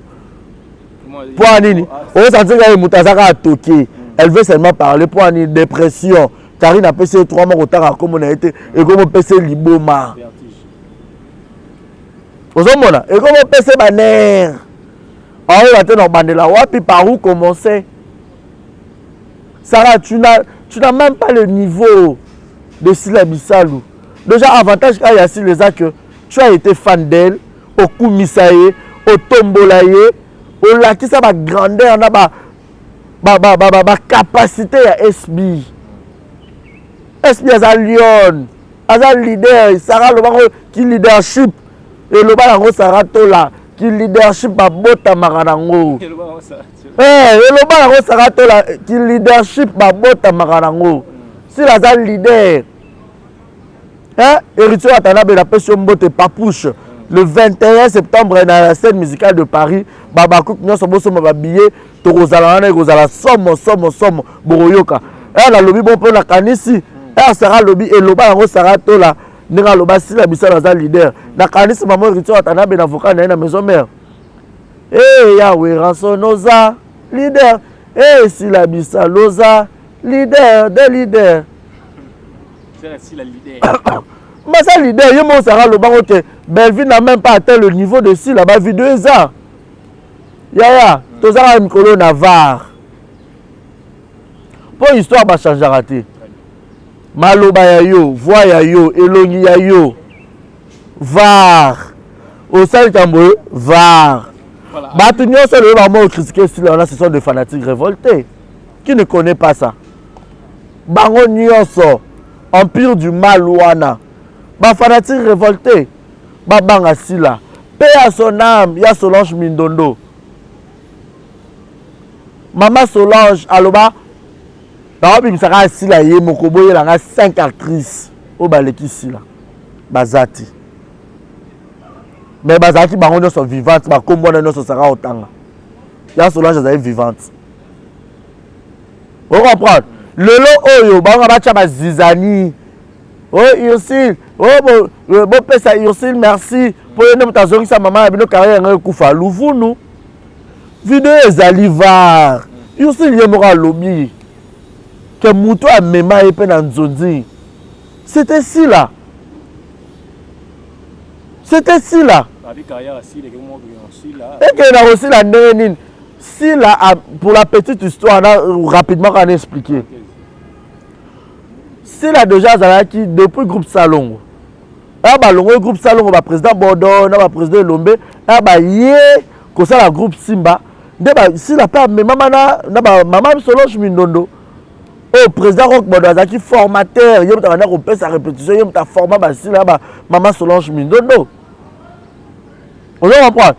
Pour Anini, on va sentir qu'elle est toquée. Elle veut seulement parler pour une dépression. Karine a passé 3 mois au temps comme on a été et comme on passé liboma. Aux hommes là, et comme on passé banner. On va te dans bandela wapi par où commencer. Sarah, tu n'as même pas le niveau de Sila Bissalou. Déjà avantage qu'il y a les que tu as été fan d'elle au coup misaye, au tombolaye. On a qui ça va grandeur, on a capacité à SB. SB est un lion, un leader, Sarah le qui leadership et le bas Sarah Tola qui leadership à Bota Maranango. Eh, le bas Sarah Tola qui leadership à Bota Maranango. Si la leader, hein, héritier Atanabe la pression Bote Papouche. Le 21 septembre, dans la scène musicale de Paris, Babakouk, nous sommes habillés, Torozalana, Rosala, somme, Boroyoka. Et la lobby, bon, pour la canisi, et Sarah lobby, et l'oba, Sarah Tola, Nera Loba, si la bissa dans un leader. La canisi, maman, rituel, Atana, ben avocat, dans la maison mère. Eh, Yahweh, rançon, Noza, leader. Eh, si la bissa, Loza, leader, des leaders. C'est la leader. Mais ça leader, il y a Sarah le banc que Bellevue n'a même pas atteint le niveau de si là-bas vidéo ça. Yaya, tout ça Mikolo Navarre. Pour histoire va changer raté. Maloba ya yo, voix ya yo, elongi ya yo. Var. Au sein Tambour, var. Batu nyonso le vraiment critiquer si là ce sont des fanatiques révoltés. Qui ne connaît pas ça? Bango nyonso, empire du mal wana. Ba fanatique révolté, ba banga sila, paix à son âme, ya Solange Mindondo. Maman Solange, aloba, ba obi misaka sila ye mokoboye la nga 5 actrices au baleki sila, bazati. Mais bazati bango no sont vivantes, ba kombo na no so sera otanga. Ya Solange est vivante. Vous comprenez? Lelo oyo bango ba cha ba zizani. Oh Ursil, oh bon pesa Ursil, merci pour une mutazori sa maman abino carrière ngé kufa louvunu. Vidéo ezali var. Ursil yemora lobby. Que muto a mema epe na nzonzi. C'était si là. C'était si là. Avec carrière si les gens si là. Et que na aussi la nene. Si là pour la petite histoire là rapidement on expliquer. C'est là déjà qui depuis groupe Salongo. Ah bah le groupe Salongo ba président Bordeaux, na ba président Lombe, ah bah yé ko ça la groupe Simba. De ba si la pas mais maman na ba maman Solange Mindondo. Oh président Rock Bordeaux qui formateur, yé ta na ko pesa sa répétition, yé ta format ba si là ba maman Solange Mindondo. On comprend.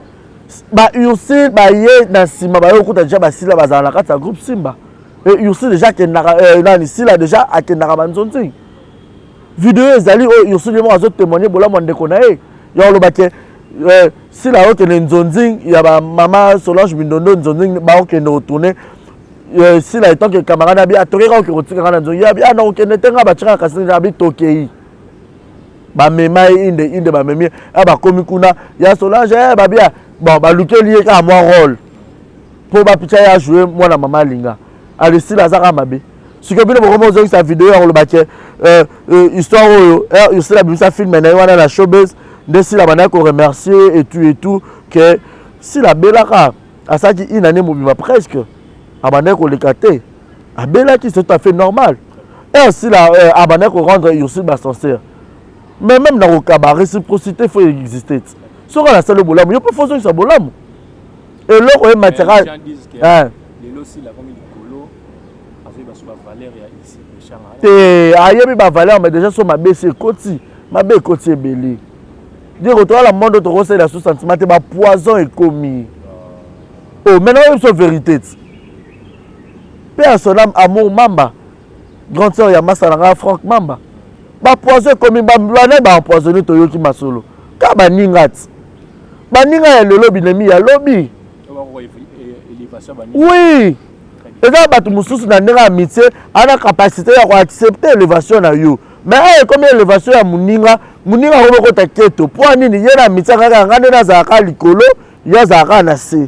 Ba Ursil ba yé na Simba ba yo ko ta déjà ba si là ba za la carte groupe Simba. Et Ursil déjà qui ici là déjà à Kenara Banzonzi. Vidéo ezali o Ursil mo azo témoigner bola mo ndeko na e. Ya lo baké si la o ke Nzonzi ya ba maman Solange Mindondo Nzonzi ba o ke no tourner si la étant que camarade abi atoreka o ke rotika na Nzonzi ya bi ana o ke netenga ba tshaka kasini abi tokei. Ba mema inde ba memi aba komi kuna ya Solange ba bia bon ba lukeli ka moi rôle. Pour ba picha ya jouer moi na maman linga. Allez, si la Zara Mabé. Ce que vous avez vu sa vidéo, on le baquet. Histoire où il s'est la film, maintenant, on a la showbiz. De si la manière qu'on remercie et tout, que si la belaka à ça qui une année mobile presque abandonné ko le kate a belaki c'est tout à fait normal et aussi la abandonné ko rendre aussi sincère mais même dans le cabaret réciprocité faut exister so quand la salle bolamu yo peut faire ça bolamu et là on matériel hein les aussi la comme colo avec ba valeur ya ici le champ te ayebi ba valeur mais déjà sur ma baisse côté ma baisse côté belé dire retour la monde to conseil la sous sentiment te ba poison et commis oh maintenant il faut vérité père son âme amour mamba grand sœur ya masalanga Franck mamba ba poison commis ba empoisonné to yoki masolo ka ba ningati ba ninga ya lelo binemi ya lobi oui et ça ba tu mususu na ndenge amitié ana capacité ya accepter élévation na yo mais comme élévation ya muninga ko ko taketo po nini ye na amitié kaka ngane na za ka likolo ya za ka na se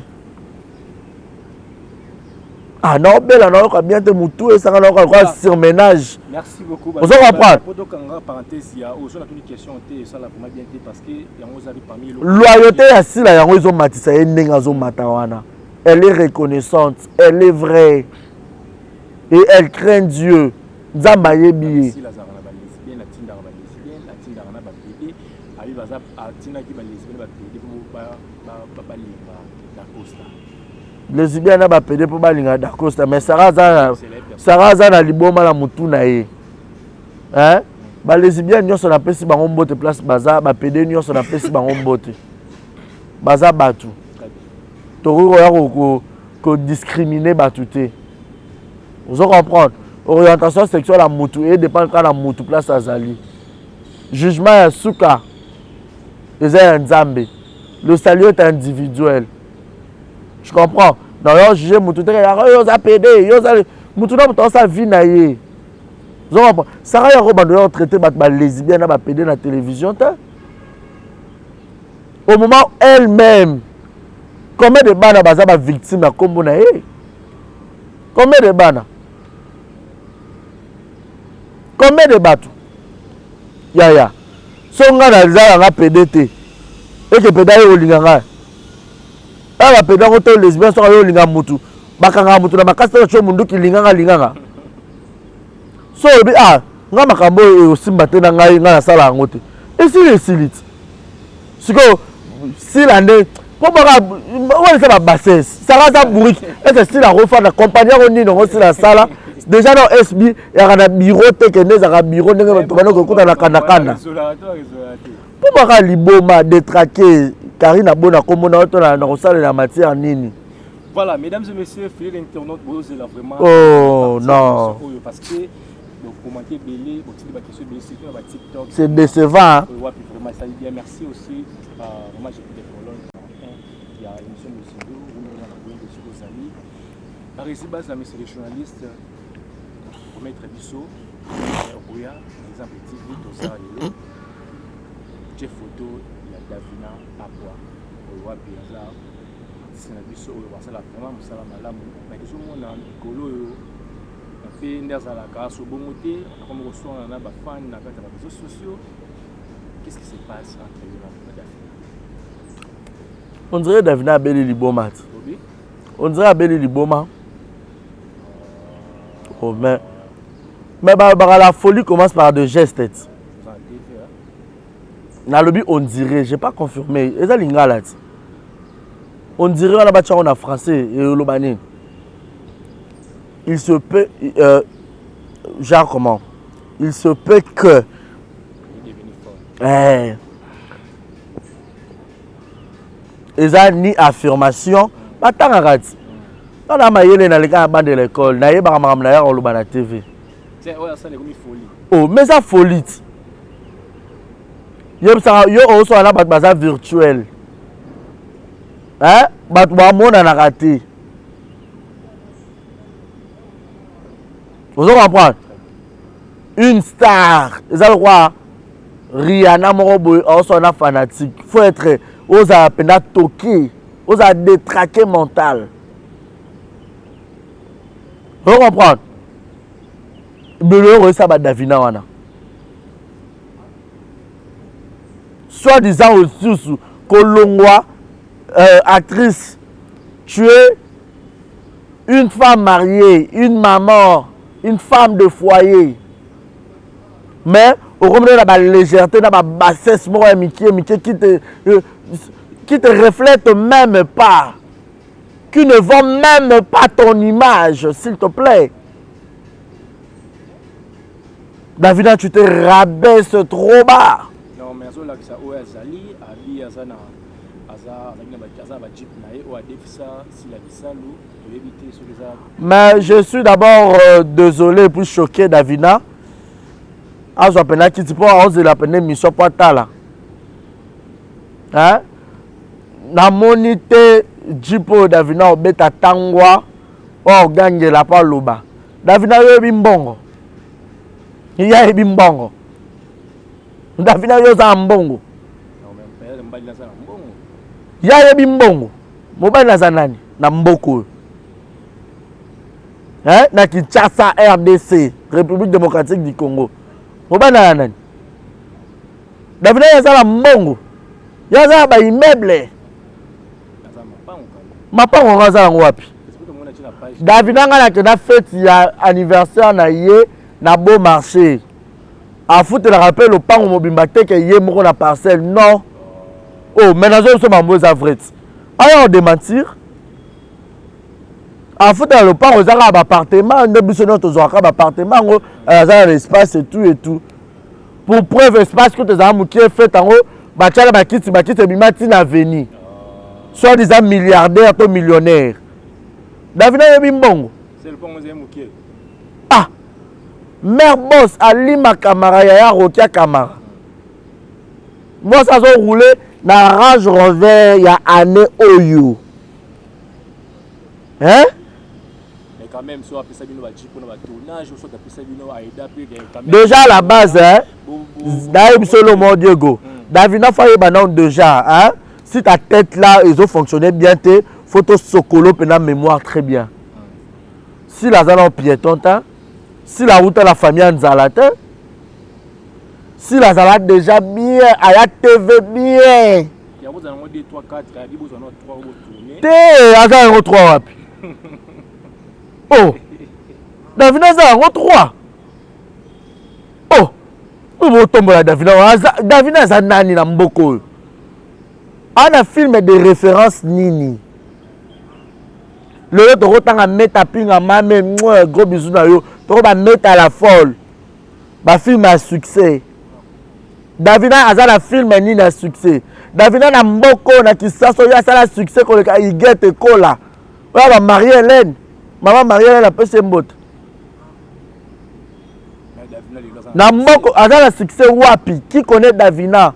ah non bela na ko bien te mutu et ça na ko surménage. Merci beaucoup. On s'en reprend. Pour donc en parenthèse il y a aussi une question et ça la vraiment bien parce que yango zabi parmi loyauté ya sila yango izo matisa enenga zo matawana. Elle est reconnaissante, elle est vraie et elle craint Dieu. Nzamba yebi. Si la zara na ba lesbienne atinda ba lesbienne atinda na ba bébé ayi baza atinda ki ba lesbienne ba bébé pour ba linga da costa. Lesbienne na ba pédé pour ba linga da costa mais Sarah na liboma la mutu na ye. Hein? Ba lesbienne nyonso na pesi bango mbote place baza ba pédé nyonso na pesi bango mbote. Baza batu. Toruro ya ko discriminer batuté. Vous comprendre? Orientation sexuelle à mutu et dépend quand la mutu place azali. Jugement ya suka. Eza nzambe. Le salut est individuel. Je comprends. Dans le juger mutu te yo za pédé, yo za mutu na mutu sa vie na ye. Vous comprends? Sarah ya robando yo traiter ba lesbienne na ba pédé na télévision ta. Au moment elle-même combien de bana baza ba victime ya kombo na ye? Combien de bana? Combien de bateaux? Ya. Songa na zala nga PDT. Et que pédale au linganga. Ah la pédale au tel lesbien so yo linga mutu. Bakanga mutu na makasta cho mundu ki linganga. So bi nga makambo e osimba te na ngai nga na sala ngote. Et si les silites. Siko si la ne pour on ça va bassesse. Ça va ça bourrique. Et c'est si la refa na compagnie on ni non si la sala. Déjà dans SB il y a un bureau technique un bureau ndenge tobana ko kuta na kanakana. Pour maka liboma détraquer Karina bona komona auto na kosala na matière nini. Voilà, mesdames et messieurs, fidèles internautes, vous êtes là vraiment. Oh non. Parce que donc commenter belé, aussi des questions belé sur TikTok. C'est décevant. Ouais, puis vraiment ça bien. Merci aussi vraiment j'ai des colonnes. Il y a émission de Sido, vous nous avez de Sido Sali. La résidence monsieur les journalistes pour mettre Bissot, Rouya, exemple TV, tout ça les Jeff photo, il y a Davina à bois. Au Biaza. C'est la Bissot, on va la vraiment musala malamu. Mais tout le monde a colo un peu nerveux à la grâce au bon côté, comme on reçoit on a des fans dans les réseaux sociaux. Qu'est-ce qui se passe entre eux et Davina? On dirait Davina a belé liboma. On dirait a belé liboma. Oh mais la folie commence par des gestes. Dans le but on dirait, j'ai pas confirmé. Et ça lingala. On dirait on a battu en français et l'obanine. Il se peut genre comment? Il se peut que et ça ni affirmation, pas tant à rat. On a maillé dans les gars de l'école, na yeba mamam na ya on l'obana TV. C'est ça les folie. Oh, mais ça folie. Yo aussi on a bat bazar virtuel. Hein? Bat ba mona na raté. Vous comprenez? Une star, ça le quoi? Rihanna Moroboy, aussi on a fanatique. Faut être aux a peine toqué, aux a détraqué mental. Vous comprenez? Mais ça va Davina wana. Soit disant aussi Kolongwa actrice, tu es une femme mariée, une maman, une femme de foyer. Mais au moment de la légèreté, de la bassesse, qui te reflète même pas, qui ne vend même pas ton image, s'il te plaît. Davina, tu te rabaisses trop bas. Non, mais mais je suis d'abord désolé pour choquer Davina. Je suis appelé qui on l'appelle mission Patala. Hein? Na monité Jipo Davina obeta tangwa o gange la pa loba. Davina yo bimbongo. Iya bimbongo. Davina yo za mbongo. Ya bimbongo. Mobile na zanani na mboko. Hein? Na Kinshasa RDC, République démocratique du Congo. Mobile na nani? Davina ya za mbongo. Ya za ba immeuble. Mapango ngaza yango wapi? Davina nga na fête ya anniversaire na ye na beau marché. A foutre le rappel au pango mobimba te que ye moko na parcelle non. Oh, maintenant je suis mambo za vrai. Alors démentir. A foutre le pango za ka appartement, ne biso no to zo ka appartement ngo za l'espace et tout. Pour preuve espace que tes amis qui fait en haut, ba tchala ba kiti bimati na veni. Soit disant milliardaire ou millionnaire. Davina yebi mbongo. C'est le pongo zémouké. Ah! Mère boss Alima Camara ya Rokia Camara. Moi ça zo rouler na Range Rover ya année Oyo. Hein? Mais quand même soit pesa bino ba jipo na ba tournage soit pesa bino aida pe quand même. Déjà à la base hein. Daïb Solomon Diego. Davina faye banon déjà hein. Si ta tête là, ils ont fonctionné bien, tes photos socolo pendant mémoire très bien. Si la zone en piéton, si la route à la famille en zalate, si la zalate déjà bien, à la TV bien. Il y a besoin de 3, 4, il y a besoin de 3 tourner. T'es à ça, 3 oh, Davina, ça, 3. Oh, nous tomber là, Davina. Davina, ça nani na mboko. On a film de référence nini. Le to rotanga mettre pinga mame gros bisous na yo. To ba mettre à la folle. Ba film à succès. Davina azala film nini à succès. Davina na mboko na kisaso ya sala succès ko le ka igete kola. Oya ba Marie-Hélène. Maman Marie-Hélène a pese mbote. Na mboko azala succès wapi? Qui connaît Davina?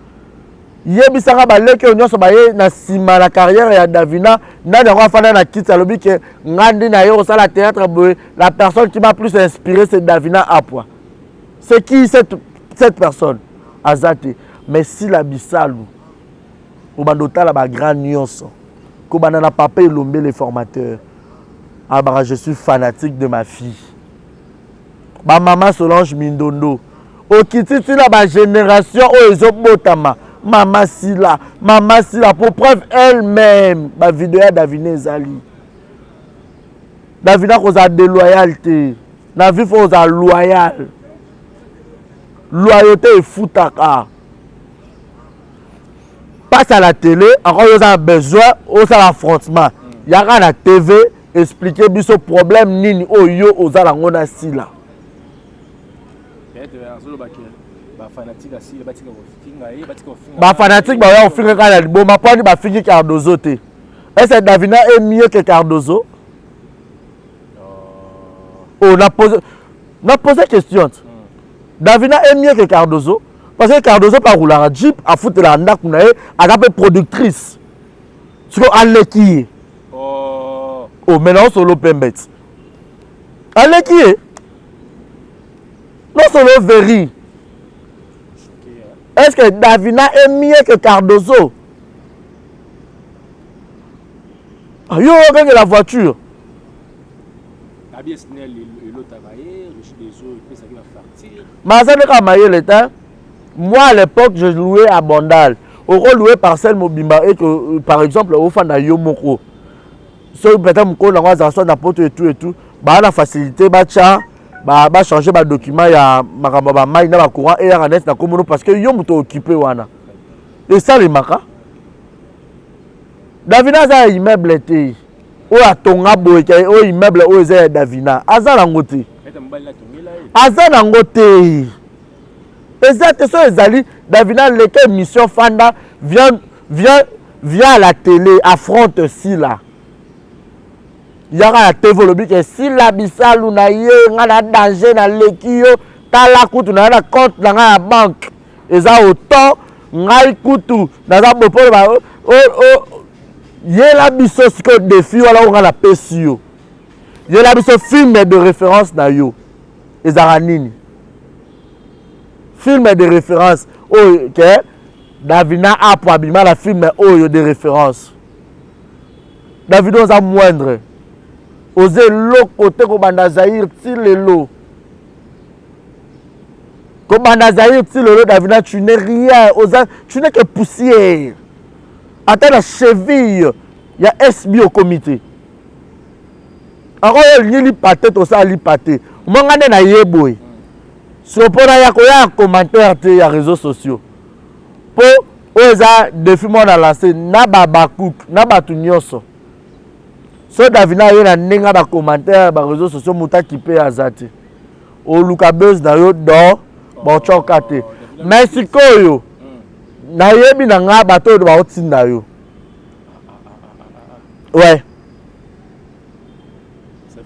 Yebisanga baleke onyoso baye na sima la carrière ya Davina na ndako afana na kiti alobi ke ngandi na yo sala théâtre boy la personne qui m'a plus inspiré c'est Davina Apwa. C'est qui cette personne? Azate. Mais si la bisalu obandota la ba grand nyonso ko banana papa Elombe les formateurs. Ah bah je suis fanatique de ma fille. Ba maman Solange Mindondo. O kititi la ba génération o ezobotama. Maman Sila, pour preuve elle-même, ma vidéo Davina Zali. Davina cause a déloyauté. La vie faut a loyal. Loyauté et foutaka. Passe à la télé, encore vous avez besoin, vous avez l'affrontement. Il y a la TV, expliquer ce problème nini oyo aux alangona Sila. Ba fanatique ba ya ofinga kana libo mapani ba fingi Cardozo te. Est-ce que Davina est mieux que Cardozo? Oh, on a posé question. Davina est mieux que Cardozo parce que Cardozo pas rouler en Jeep à foutre la ndako na ye, a peu productrice. Tu vois Aleki. Oh, maintenant solo Pembet. Aleki. Non solo Veri. Est-ce que Davina est mieux que Cardozo? Yo, regarde la voiture. Moi à l'époque, je louais à Bondal. oko louer parcelle mobimba et que par exemple au fanda yo moko so peut-être moko na ngwa za na poto et tout ba na facilité ba cha ba changer ba document ya makambo ba mai na ba courant et ya net na komono parce que yo muto occupé wana et ça les maka Davina za immeuble te o atonga boye o immeuble o za Davina azala ngote azala ngote exact so ezali Davina leke mission fanda vient à la télé affronte si là yaka ya TV lobi ke si la bisalu na ye nga na danger na leki yo tala kutu na compte na nga ya banque eza autant ngai kutu na za bopo ba ye la biso siko défi wala nga na pesi yo ye la biso film de référence na yo ezara nini film de référence oh que Davina a pour abima la film oyo de référence David on a moindre oser lo côté ko banda Zaïre ti lelo ko banda Zaïre ti lelo Davina tu n'es rien tu n'es que poussière attends la cheville il y a SB au comité encore il li paté to ça li paté mongane na yeboy so pona ya ko ya commentaire te ya réseaux sociaux po oza défi mo na lancer na babakouk na batu nyonso so Davina yo na nenga ba commentaire ba réseaux sociaux muta kipe azati o luka buzz na yo do ba choka te mais sikoyo na yebi na nga bato ba otinda yo ouais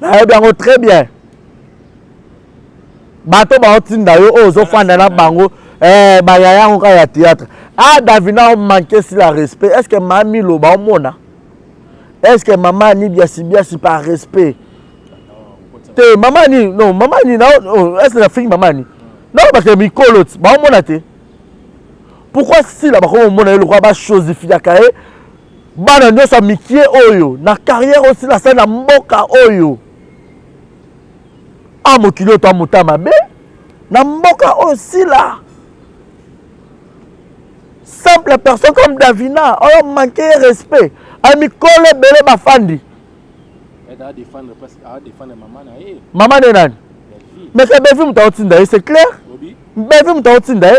na yebi ngo très bien bato ba otinda yo ozo fanda na bango ba yaya ngo ya théâtre ah Davina on manquait si la respect est-ce que mami lo ba omona est-ce que maman ni bien si par respect te maman ni non maman ni non est-ce que la fille maman ni non parce que mikolo ba omona te pourquoi si la ba ko omona le roi ba chose fiaka e bana nyosa mikie oyo na carrière aussi la sana mboka oyo ah mokilo to mutama be na mboka aussi là simple personne comme Davina on manque respect ami kole bele bafandi elle a défendre presque a défendre maman de nani mais que bevi muta otinda c'est clair bevi muta otinda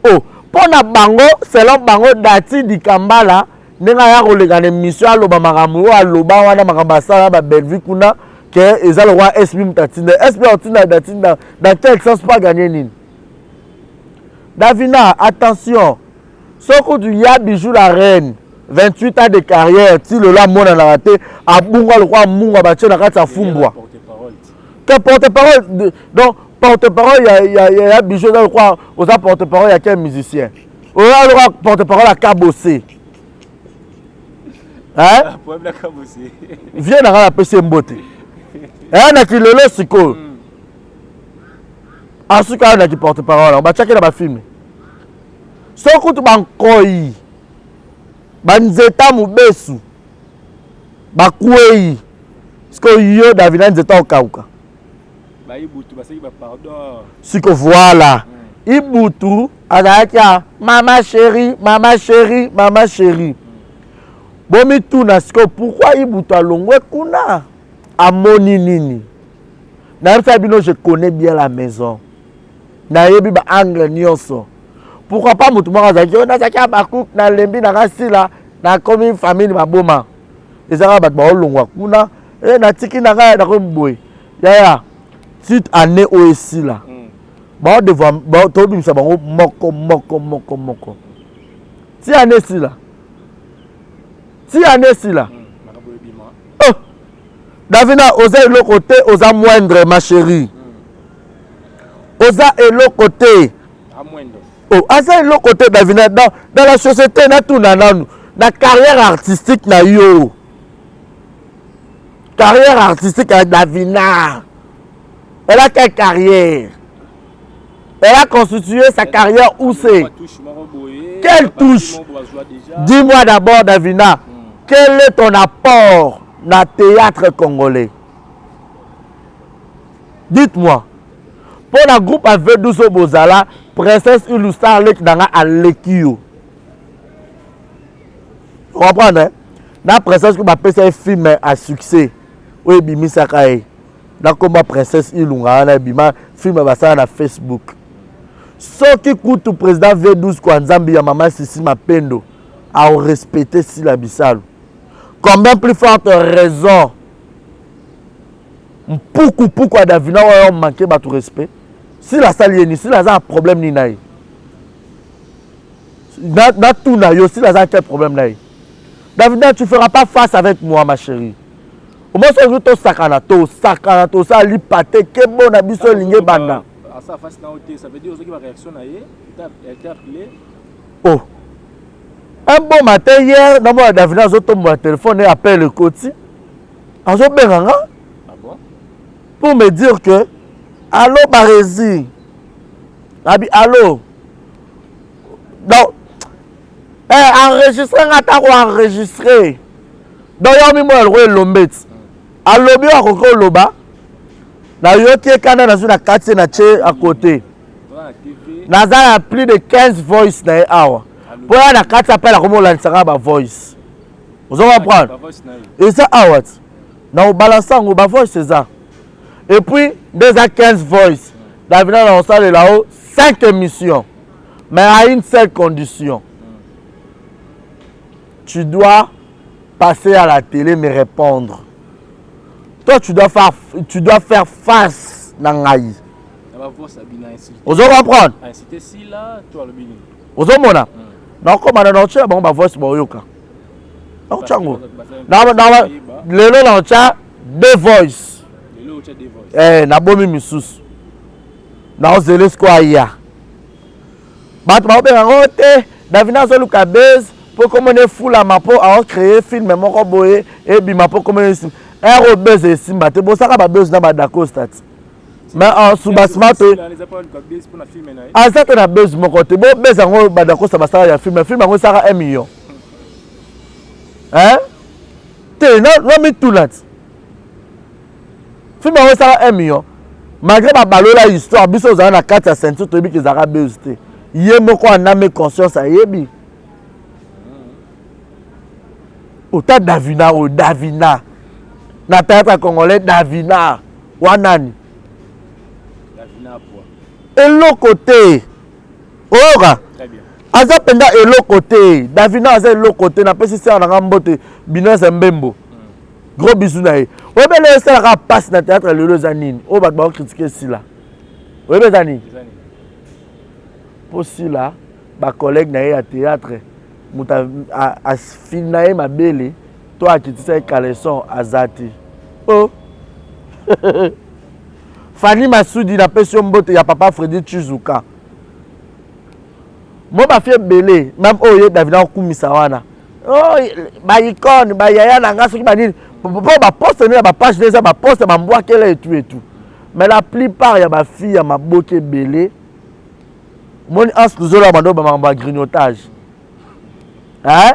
oh pona bango selon bango dati di kambala nenga ya kolega na mission aloba makambo aloba wana makambo sala ba Belgique kuna que ezalo wa SB mutatinda SB otinda datinda dans quel sens pas gagner nini Davina attention soko du ya bijou la reine 28 ans de carrière ti le la mona na raté abunga le kwa munga ba tshela ka tsa fumbwa que porte-parole donc porte-parole ya bijou le kwa oza porte-parole ya quel musicien oza le kwa porte-parole à Kabossé hein problème la Kabossé viens na la PC mbote hein na kilelo siko asuka na ki porte-parole on ba tshaka na ba film soko tu bankoi banzeta mubesu bakwei siko yo Davina nzeta okauka ba ibutu baseki ba pardon siko voilà ibutu azaki mama chérie bomi tuna siko pourquoi ibutu alongwe kuna amoni nini na bino je connais bien la maison na yebi ba angle nyonso pourquoi pas mutu moko azaki na zaki abakouk na lembi na kasila na komi famille baboma ezaka bato baolongwa kuna na tiki na kaya na komboye yaya titre année oyo esila tobimisa bango moko ti année esila Davina oza eloko te oza moindre ma chérie oza eloko te oh aza eloko te Davina dans la société na tuna nanu na carrière artistique na yo carrière artistique à Davina elle a quelle carrière elle a constitué sa carrière où c'est quelle touche dis-moi d'abord Davina quel est ton apport dans le théâtre congolais dites-moi Pour le groupe avec 12 Bozala, Princesse Ilustar Lek Nanga Alekio. Vous comprenez? Hein? La princesse qui m'a fait un film à succès. Oui, Bimi Sakae. Dans comme Princesse Ilunga, on a un film à Facebook. Ce qui coûte au président V12 Kwanzambi ya maman Sissi Mapendo à respecter si la Bissalo. Combien plus forte raison pourquoi Davina a manqué de respect? Si la salle si la a un problème ni naï. Dans tout naï, si la a un problème naï. Davina, tu ne feras pas face avec moi, ma chérie. Au moins, si tu sakanato, ça li pate, que bon abisso lingé banda. Ça veut dire que la réaction a été appelée. Oh. Un bon matin hier, dans mon Davina, je tombe mon téléphone et appelle le côté. Ah bon? Pour me dire que allô Barési. Allô. Donc enregistrer enregistrer. Donc il y a un lombet. Allô bien encore loba. Na yoki kana na sur la carte na che à côté. Na za plus de 15 voice na awa. Pour la carte appelle à comment lancer ba voice. Vous allez comprendre. Et ça awa. Na balançant ba voice c'est ça. Et puis déjà 15 voice. Davina na salle là-haut 5 émissions. Mais à une seule condition. Tu dois passer à la télé me répondre. Toi, tu dois faire face à Nangaï. Vous allez comprendre? Vous allez comprendre? Donc, comme on a notre bon, ma voix, c'est bon, yoka. Donc, chango. Le long, on a deux voices. Eh, na bomi missus. Na ozele quoi ya. Bat ma obe ngote, Davina zo luka base pour comment on fou la mapo a créer film moko boye et bi mapo comment un base simba te bo saka ba base na ba dako stat. Mais en sous-bassement ça na base moko te bo base ngo ba dako sa ba saka ya film ngo saka 1 million. Hein? Te no mi tout là. Film ngo saka 1 million. Malgré ma balola histoire biso za na 4 ceinture to bi ki zaka base te. Yé moko en âme conscience a yebi. Ota Davina o Davina. Na théâtre congolais Davina. Wanani. Davina quoi. Et l'autre côté. Ora. Très bien. Aza penda et l'autre côté. Davina aza l'autre côté na pesi ça na ngambote Binoise Mbembo. Gros bisous na ye. Obe le ça la passe na théâtre le zanine. O ba ba critiquer si là. Obe zanine. Pour si là, ba collègue na ye à théâtre. Muta a finaye ma belle. Toi qui tu sais caleçon azati. Oh. Fanny Massoudi na pesi mbote ya papa Freddy Chizuka. Moi ba fie belé, même oye Davina kumisa wana. Oh, ba icône, ba yaya na ngaso ki ba nini. Ba poste na ba page déjà ba poste ba mbwa kele et tout. Mais la plupart ya ba fille ya maboke belé. Mon as kuzola bando ba mamba grignotage. Hein?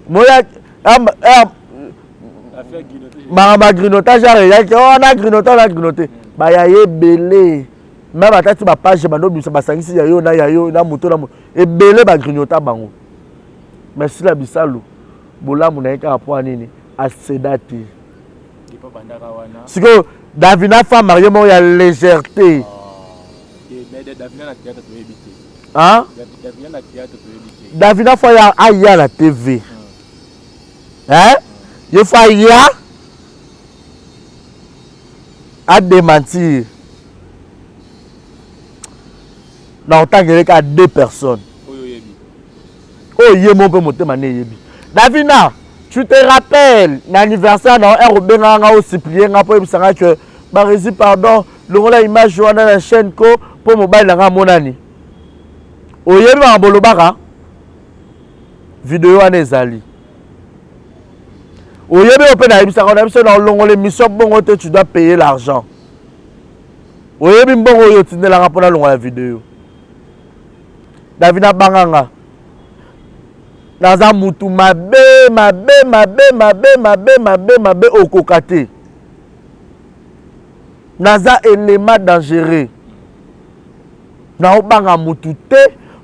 Moya mamba grignotage ya ki on a grignoté. Ba ya ye belé. Même atati ba page bando bisa ba sangisi ya yo na moto na e belé ba grignota bango. Merci la bisalo. Bolamu na eka po nini asedati. Siko Davina fa marié mo ya légèreté. Hein? Davina fa ya aya la TV. Hein? Il fa ya à démentir. Non, tant qu'il y a 2 personnes. Oh, il y a mon peu monté mané yebi. Davina, tu te rappelles l'anniversaire dans un Robin aussi plié que Barési pardon, le image dans la chaîne pour mobile dans monani. Oh, il y a un bolobara vidéo en ezali. Oh, il y a un peu dans l'émission bon tu dois payer l'argent. Oh, il y a un bon tu la rapport dans la vidéo. Davina banganga. Naza mutu mabe okokate. Naza élément dangereux. na obanga mutu te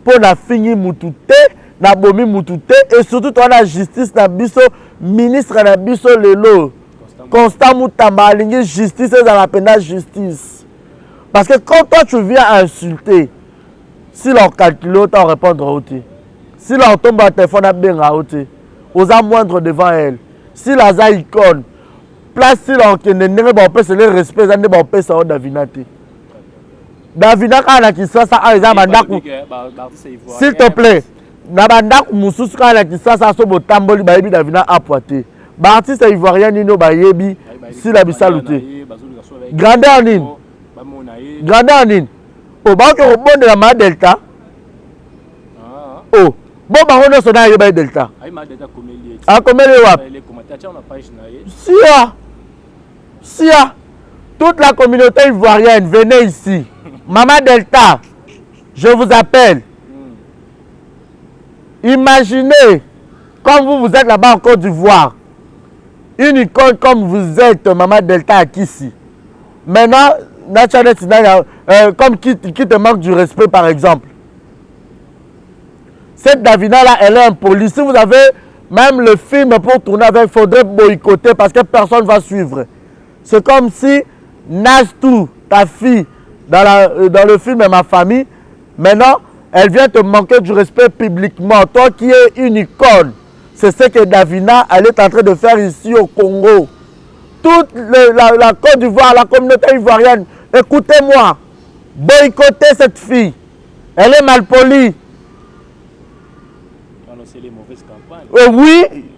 po na fingi mutu te na bomi mutu te et surtout to na justice na biso ministre na biso lelo Constant Mutamba alingi justice et la peine justice parce que quand toi tu viens insulter si l'on calcule autant répondre au thé si l'on tombe à téléphone à bien à ôter aux à moindre devant elle si la za icône place si l'on qui n'est pas peut se le respect ça n'est pas peut ça Davinate Davina kana kisasa aiza mandaku s'il te plaît na bandaku mususu kana kisasa so botamboli bayebi Davina apoate ba artiste ivoirien nino bayebi si la bisalute grandeur nini o ba ko bonde la ma delta oh bon ba hono so na yeba delta a komeli wa sia toute la communauté ivoirienne venez ici Maman Delta, je vous appelle. Imaginez, comme vous êtes là-bas en Côte d'Ivoire, une icône comme vous êtes, Maman Delta, à Kissi. Maintenant, comme qui te manque du respect, par exemple. Cette Davina-là, elle est impolie. Si vous avez même le film pour tourner avec, il faudrait boycotter parce que personne ne va suivre. C'est comme si Nastou, ta fille, dans le film Ma famille, maintenant, elle vient te manquer du respect publiquement. Toi qui es une icône, c'est ce que Davina, elle est en train de faire ici au Congo. Toute la Côte d'Ivoire, la communauté ivoirienne, écoutez-moi, boycottez cette fille. Elle est malpolie.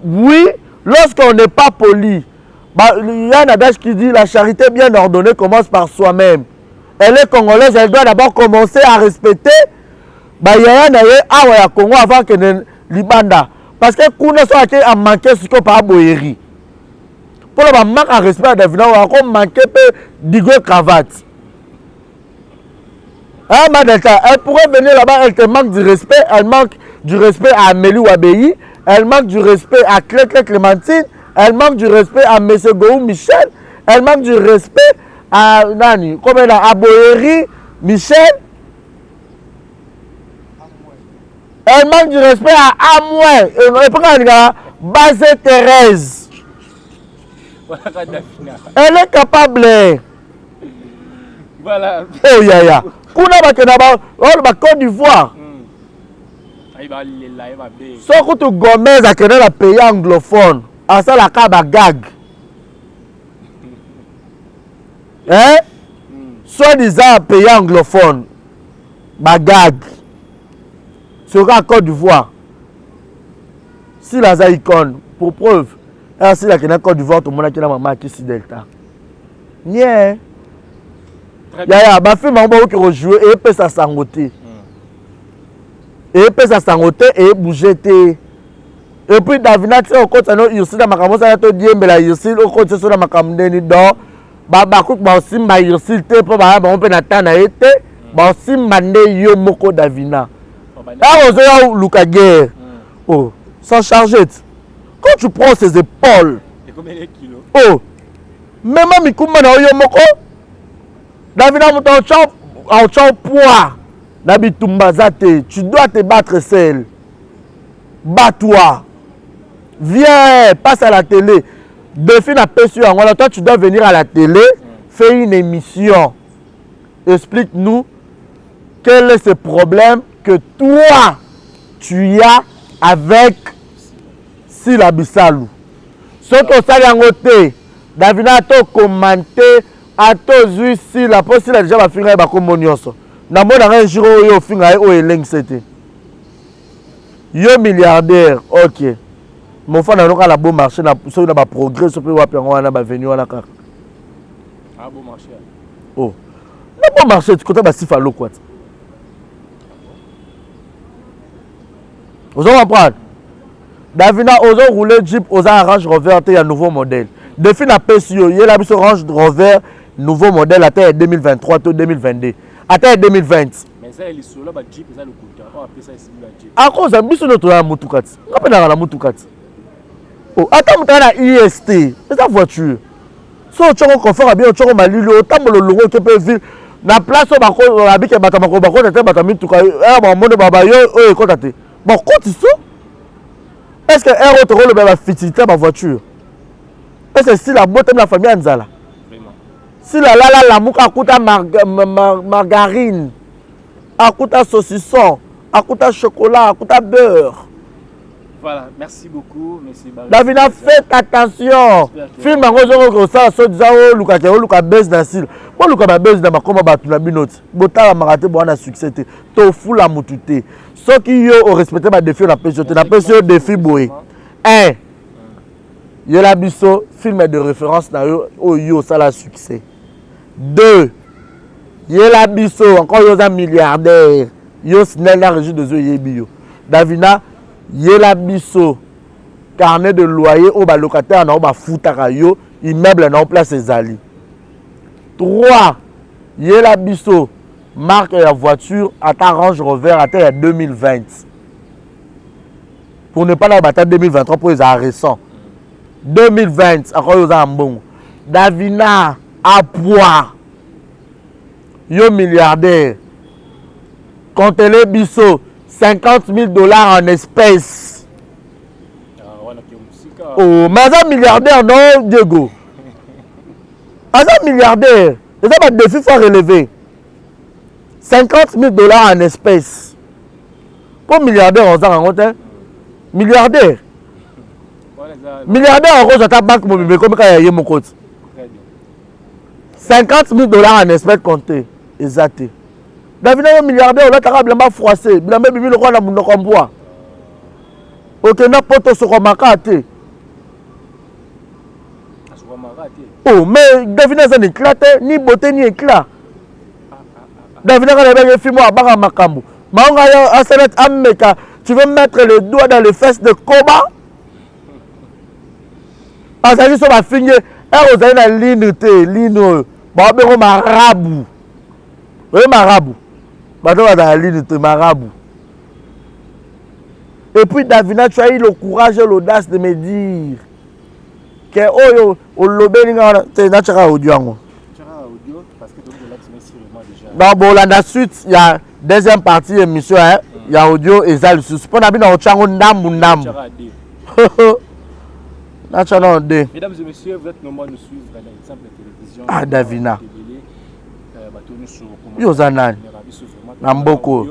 Oui, lorsqu'on n'est pas poli, il y a un adage qui dit la charité bien ordonnée commence par soi-même. Elle est congolaise, elle doit d'abord commencer à respecter Yaya Naye Awa Congo avant que ne Libanda. Parce que Kuna soit a manqué ce qu'on parle Boyeri. Pour le manque à respect à Davina, on a manqué Digo cravate. Hein, Madelta, elle pourrait venir là-bas, elle te manque du respect, elle manque du respect à Amélie Wabeyi, elle manque du respect à Clémentine, elle manque du respect à M. Gohou Michel, elle manque du respect à Nani, comme elle a Boyeri, Michel. Elle manque du respect à Amoué. Et pourquoi elle a Basé Thérèse. Elle est capable. Voilà. Oh yaya. Kuna bakenaba, oh ba Côte d'Ivoire. Sokutu Gomez a créé la pays anglophone. À ça la kaba gag. Hein? Soi-disant pays anglophone. Bagag. Sera à Côte d'Ivoire. Si la icône, pour preuve, si la Côte d'Ivoire, tout le monde a maman qui est Delta. Bien. Yaya, ma fille m'a dit que rejouer et peut ça sangoter. Et peut ça sangoter et bouger. Et puis Davina, tu sais, au côté de Yursi, dans ma caméra, ça a été dit, mais la Yursi, au côté de ma caméra, d'or, Babakouk, aussi, ma Yursi, on peut attendre, aussi, mané yo moko Davina. Ah, on Luka Guerre. Oh, sans charger. Quand tu prends ses épaules. Oh, même Mikouma na yo moko. Davina mouta en chant poids. Nabitumba zate. Tu dois te battre seul. Bats-toi. Viens, passe à la télé. Défi na pessu en Angola. Toi, tu dois venir à la télé. Fais une émission. Explique-nous quel est ce problème que toi, tu as avec Sila Bissalou. Ce que ça vient côté, Davina a tout commenté, a tout vu si la possible a déjà va finir avec Komonioso. Na mon un jour yo finir au eleng c'était. Yo milliardaire, ok. Mon frère n'a pas la bon marché, na so na ba progrès, so peut wapi ngwana ba venu wana kaka. Ah bon marché. Oh. Na bon marché, tu côté ba sifalo quoi. Vous comprenez? Davina, vous roulé Jeep, vous Range Rover, il y a un nouveau modèle. Depuis la PSU, il y a la Range Rover, nouveau modèle, à 2023 ou 2022. À 2020. Mais ça, il est sur là, Jeep, ça le coûte. On appelle ça ici, Jeep. À cause de ça, notre la Moutukat. On appelle la Moutukat. Oh, attends, tu as la IST. C'est ta voiture. Si tu as un confort, bien, tu as un malilo, tu as le logo qui peut vivre. na place bako abike batamako bako tete batamitu ka ba monde baba yo o ekota te bon kotiso est-ce que un autre rôle ba faciliter ma voiture est-ce que si la botte de la famille Anzala si la mouka akuta margarine akuta saucisson akuta chocolat akuta beurre. Voilà, merci beaucoup, monsieur Barry. Davina, faites attention. Film en gros, ça, so disant, Luka baisse dans style. Moi, Luka baisse dans ma combat battu la binote. Bota maraté bon a succès. To fou la mutute. Ce qui yo au respecter ma défi la pression. La pression défi boy. 1. Yo la biso film de référence na yo ça la succès. 2. Yo la biso encore yo un milliardaire. Yo snel la régie de zo yebi yo. Davina Yela biso carnet de loyer au locataire na ba futaka yo immeuble na place ezali. 3 Yela biso marque la voiture à ta Range Rover à ta 2020. Pour ne pas la battre 2023 pour les récents. 2020 encore yo za mbongo. Davina à poids. Yo milliardaire. Comptez-les biso $50,000 en espèces. Oh, mais un milliardaire, non, Diego. Un milliardaire. C'est pas de défi, faut relever. $50,000 en espèces. Pour milliardaire, on s'en rend compte. Milliardaire. Milliardaire, en gros, j'ai ta banque, mais comme quand il y a mon compte. $50,000 en espèces comptés. Exact. David est milliardaire, on a carrément froissé. Il a même mis le roi dans mon bois. Ok, n'importe quoi sur ma carte. Oh, mais David est un éclat, ni beauté ni éclat. David est un film à Barra Makambo. Tu veux mettre le doigt dans les fesses de Koba? Ah, ça dit, ça va finir. Vous avez une ligne, marabout. Oui, marabout. Dans la ligne de marabout. Et puis Davina, tu as eu le courage et l'audace de me dire que oh yo lobélinga c'est naturel audio. Audio parce que donc là tu mets sûrement déjà. Bon la suite il y a deuxième partie émission hein, il y a audio et ça le suspend na bina ochango ndambu. Naturel de. Mesdames et messieurs, vous êtes nombreux à nous suivre dans l'exemple de télévision. Ah Davina. Yo zanani. Namboko.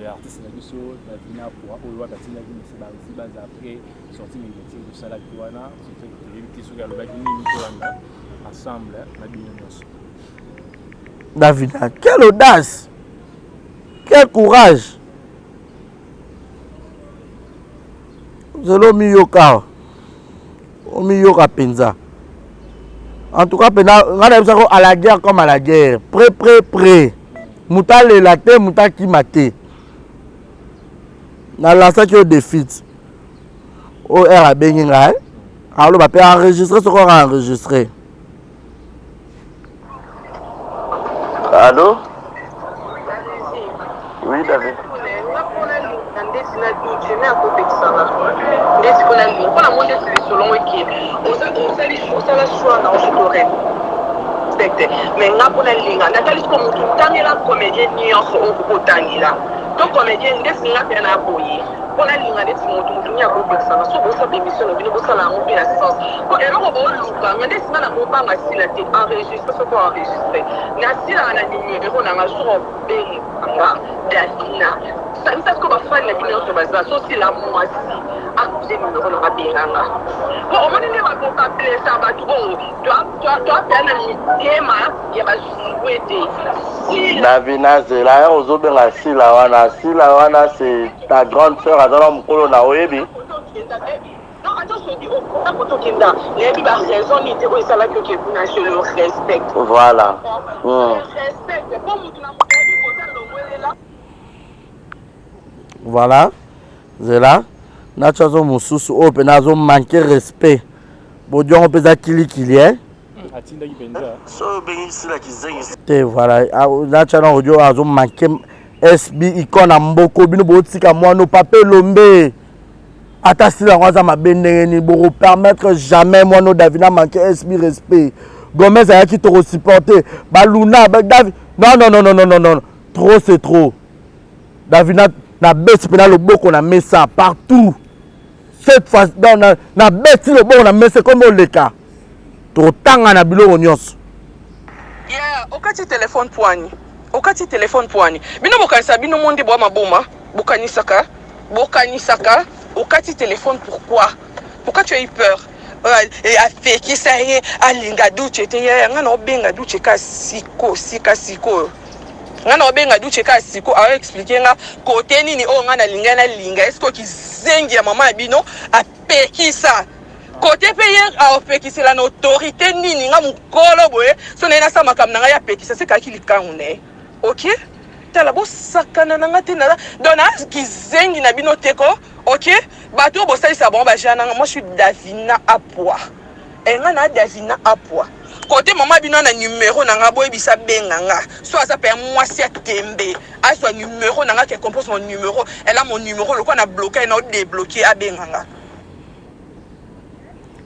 Et artiste na biso Davina pour oyo batina bi c'est base après sortie médiatique de Salah Kiwana, c'est sur le bac ni Nicolas ensemble na binyonso. Davina, quelle audace. Quel courage. Zelo miyoka. O miyoka penza. En tout cas, à la guerre comme à la guerre. Prêt. Mouta le latte, mouta qui mate. Dans l'instant qui est au défi. Au RAB, alors on va enregistrer ce qu'on a enregistré. Allô? Oui, David. Mais nga pona linga natali ko mutu tangela comédien nyonso okutangila to comédien ndesi nga pena boye pona linga ndesi mutu nya ko pesa so bo sa émission bino bo sala ngo pena sens ko eroko bo luka nga ndesi na mo banga sila te enregistrer so ko enregistrer na sila na numéro na nga so beng nga Davina ça me fait que ma femme la numéro sur base so si la moi si akuse numéro na benganga ko o moni ne ba ko ka plesa ba tu toi pena ni tema ya ba souhaiter Davina Zela ozobenga sila wana c'est ta grande sœur azala mukolo na oyebi. Non, attends, je te dis, au côté Kinda, il y a une raison, il était ça là que je le respecte. Voilà. Je respecte. Voilà. Zela. Nacho mususu open nazo manquer respect. Bodio on peut ça kili hein. So bengi sila kizengi. Te voilà. Nacho na audio azo manquer SB icon na mboko bino botika moi no papier lombe. Ata sila waza mabende ni boko permettre jamais moi no Davina manquer SB respect. Gomez a qui te supporter. Baluna David Non. Trop, c'est trop. Davina, na bête, le beau qu'on a mis ça partout. Cette fois, na bête, le beau, on a mis ça comme au leka. Trop tanga na bilo onyos. Yeah, okati téléphone poani. Okati téléphone poani. Bino bokanisa bino monde boa maboma. Bokanisaka. Okati téléphone pourquoi? Pourquoi tu as eu peur? Et a fait qui ça y est, alinga douche te ya ngana obenga douche ka siko. Ngana obenga douche ka siko a expliquer nga côté nini o ngana linga est-ce que kizengi ya mama bino a peki ça côté payé a peki c'est l'autorité nini nga mukolo boye so na sa makamna nga ya peki ça c'est kaki likangune. OK? Tala bo sakana nga te na dona kizengi na bino teko. OK? Bato bo salisa bon ba jana moi je suis Davina Apwa. Et nga na Davina Apwa. Côté maman bino na numéro na nga boy bisa benga nga. Soit ça peut moi si tembe. A soit numéro na nga qui compose mon numéro. Elle a mon numéro le quoi na bloqué na débloqué a benga nga.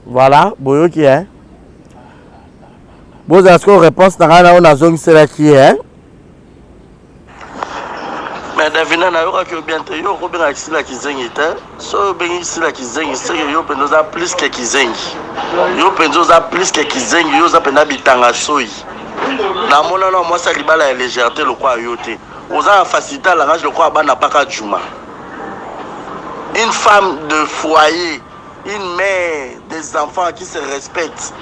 Voilà, boyo qui est. Bon est-ce que réponse na on a zone c'est là qui est. Mais Davina na yo ka bien te yo ko benga kisila kizengi te. So bengi kisila kizengi c'est que yo penzo za plus que kizengi. Yo penzo za plus que kizengi yo za pena bitanga soyi. Na mona na moi ça libala ya légèreté le quoi yo te. Oza faciliter la rage le quoi bana paka juma. Une femme de foyer, une mère des enfants qui se respectent.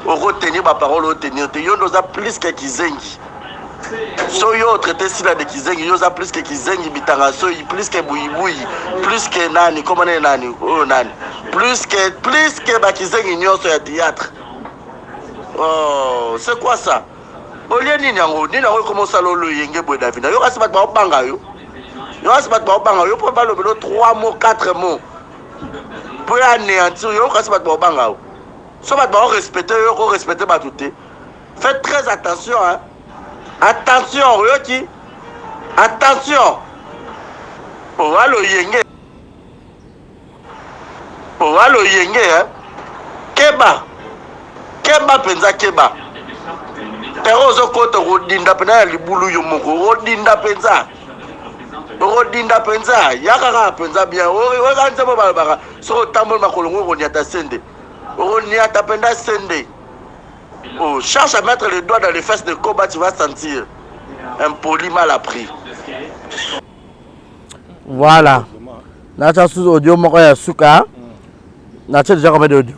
Au retenir ma parole au tenir te yo noza plus que kizengi. So yo traité si la de kizengi yo za plus que kizengi bitanga soyi plus que buibui plus que nani comment nani oh nani plus que ba kizengi nyoso ya théâtre. Oh c'est quoi ça? Olie nini yango comment ça lo yenge boy Davina yo kasi bat ba obanga yo kasi bat ba obanga yo pour ba lo 3 mots 4 mots pour anéantir yo kasi bat ba obanga yo so bat ba respecter ba tout. Faites très attention hein. Attention, Yoki. Attention. Oh, allo yenge. Hein. Keba penza keba. Terozo koto rodinda pena libulu yo moko. Rodinda penza. Yaka penza bien. O ganze mo balbara. So tambo makolongo roniata sende. Roniata penda sende. Oh, cherche à mettre le doigt dans les fesses de Koba, tu vas sentir un poli mal appris. Voilà. Nacha sous audio moko ya suka. Nacha déjà combien d'audio?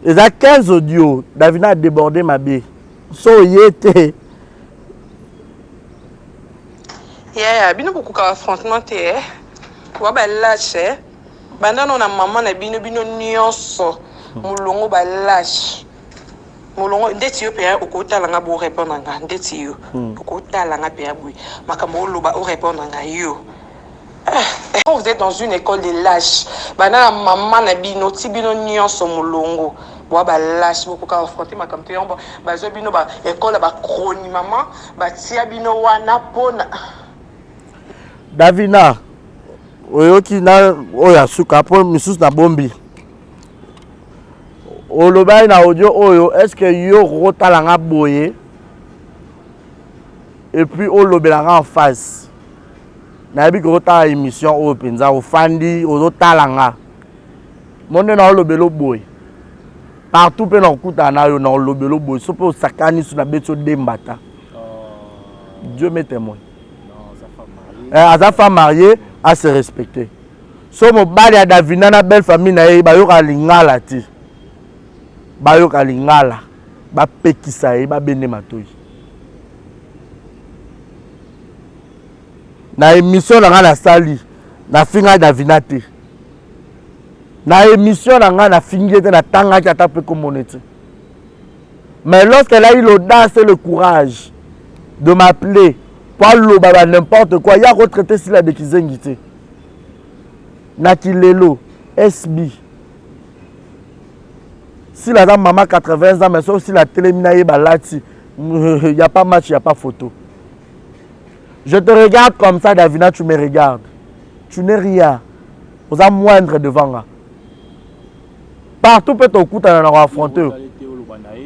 Il y a 15 audios. Davina a débordé ma bille. So yete. Yeah, bino beaucoup affrontement te. Wa ba lâche. Banda non na maman na bino nyonso. Mulongo ba lâche. Mulongo ndeti yo pe okota langa bo répondre nga ndeti yo. Okota langa pe abui. Makambo loba o répondre nga yo. Quand vous êtes dans une école de lâche, bana maman na bino tibino nyonso mulongo. Bo ba lâche beaucoup ka affronter makamte yombo. Ba zo bino ba école ba kroni maman, ba tia bino wana pona. Davina. Oyoki na oya suka po misus na bombi. Oloba na audio oyo est-ce que yo rotalanga boye et puis olobelanga en face na bi ko ta émission o penza o fandi o rotalanga monde na olobelo boye partout pe na kuta na yo na olobelo boye so pe sakani su na beto dembata. Dieu m'est témoin. Aza femme mariée à se respecter. So mo bali ya Davina na belle famille na ye ba yo ka lingala ti. Bayoka lingala ba pekisa e ba bene matoyi na émission na na sali na finga Davina te na émission na fingi te na tanga ki ata pe komonete mais lorsqu'elle a eu l'audace et le courage de m'appeler pour loba n'importe quoi ya retraité si la de kizengi te na kilelo SB. Si la dame maman 80 ans, mais sauf si la télé il n'y a pas match, il n'y a pas photo. Je te regarde comme ça, Davina, tu me regardes. Tu n'es rien. Vous êtes moindre devant moi. Partout peut ton coup, tu as affronté.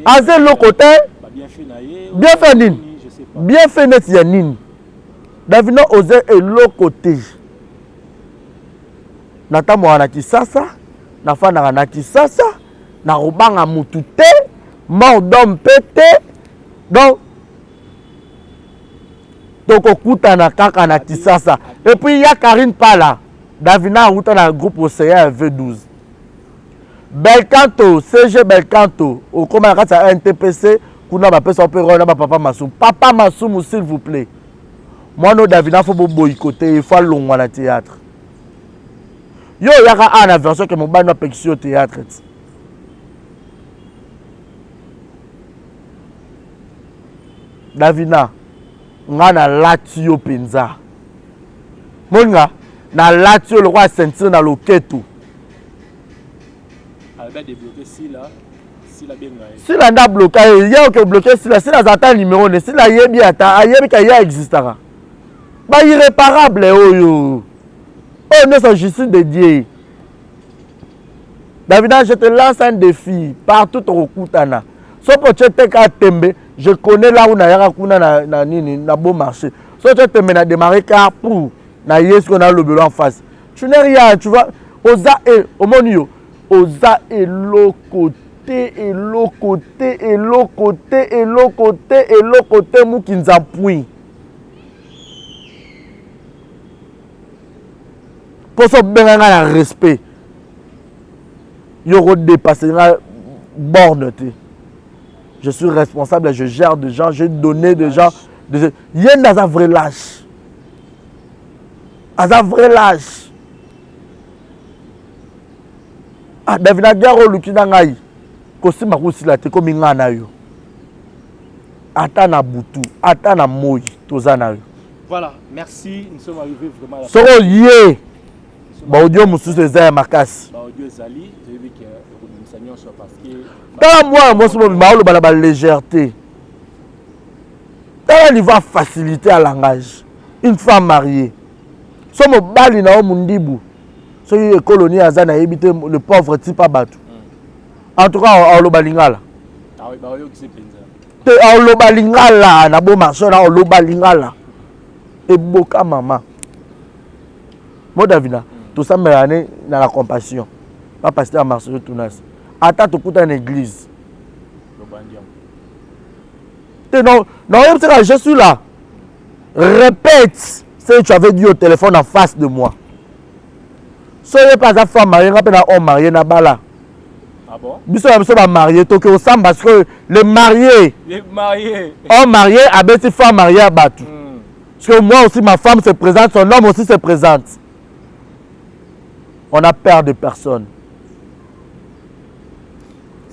À ce côté, bien fait naïe. Bien fait nini. Je sais pas. Bien fait net ya nini. Davina osé eloko te. Natamwa na Kisasa, nafana na Kisasa, na robanga mutu te, mordom pete. Donc tokokutana kaka na Kisasa. Et puis il y a Karine Pala. Davina ruta na groupe Océan V12. Belcanto, CG Belcanto, au comment la kata NTPC, kuna ba pesa opéra na ba papa Massoum. Papa Massoum s'il vous plaît. Moi no Davina faut boycotter, il faut longwa na théâtre. Yo yaka ana version que mon bano apexio au théâtre. Davina nga na latio penza. Monga na latio le roi sentir na loketo. Albert débloqué si là bien gagné. Si la nda bloqué, il y a que bloqué si la zata numéro ne si la yebi ata ayebi ka ya existera. Ba irréparable oyo. Oh non, c'est justice de Dieu. Davina, je te lance un défi partout au Kutana. Sauf que tu es à Tembe, je connais là où na beau marché. Sauf que tu as démarré car pour na yes qu'on a le bureau en face. Tu n'es rien, tu vois. Oza et omonio, oza et l'autre côté et l'autre côté et l'autre côté et l'autre côté et l'autre côté mou qui nous appuie. Pour ça, ben un respect. Yo dépasser la borne. Je suis responsable, je gère des gens, j'ai donné des gens. Il y a un vrai lâche. Un vrai lâche. Ah, Davina Garo Lukina Ngai. Kosi Marousi la te comme Ngana yo. Atana Boutou, Atana Moui, Tozana yo. Voilà, merci. Nous sommes arrivés vraiment à la fin. Yé. Audio Moussous les airs Makasi. Audio Zali, je veux que nous saluons sur parce que. Dans moi, je suis la légèreté. Dans le niveau facilité à langage. Une femme mariée. Si je suis na Mundibu, si je suis colonie à Zana, le pauvre type à Batou. En tout cas, on le balingala. Ah oui, bah oui, qui c'est on le balingala, na beau marché, on le balingala. Et boka maman. Moi, Davina, tout ça me rend dans la compassion. Pas passer à Marseille, Tounas. Attends, tu écoutes une église. Non, je suis là. Répète ce que tu avais dit au téléphone en face de moi. Soyez pas à femme mariée, on marié na bala. Ah bon? Biso va marier, donc au sang parce que les mariés. On marié avec ses femmes mariées à Batou. Parce que moi aussi ma femme se présente, son homme aussi se présente. On a peur de personne.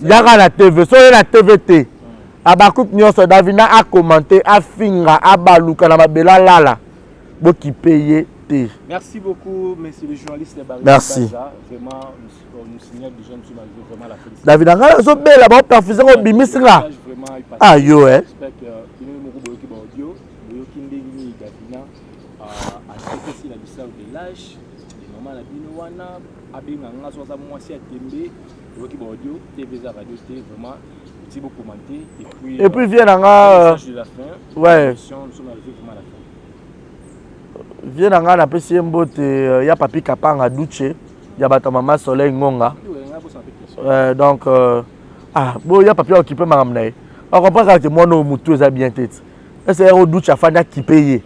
Il y a la TV, soyez la TVT. Abakouk Nyonso Davina a commenté, a finga, a balouka na mabela lala. Bo qui paye te. Merci beaucoup, monsieur le journaliste. Merci. Vraiment, nous signale déjà, nous sommes arrivés vraiment à la félicité. Davina, nga zo bela ba perfusion au bimisinga. Ah yo j'espère que nous nous audio, nous kindingi Davina a traité si la bissau de l'âge, les mamans la bino wana, abinga nga so za mwasi atembe, yoki ba audio, TV za radio T vraiment petit beau commenter et puis vient nga de la fin. Ouais. Nous sommes arrivés vraiment à la fin. Vient nga na pesi mbote ya papi kapanga duche, ya bata mama Soleil Ngonga. Donc bon ya papi occupé maramnae. On comprend que moi no mutu za bien tête. Est-ce que duche afanya kipeye.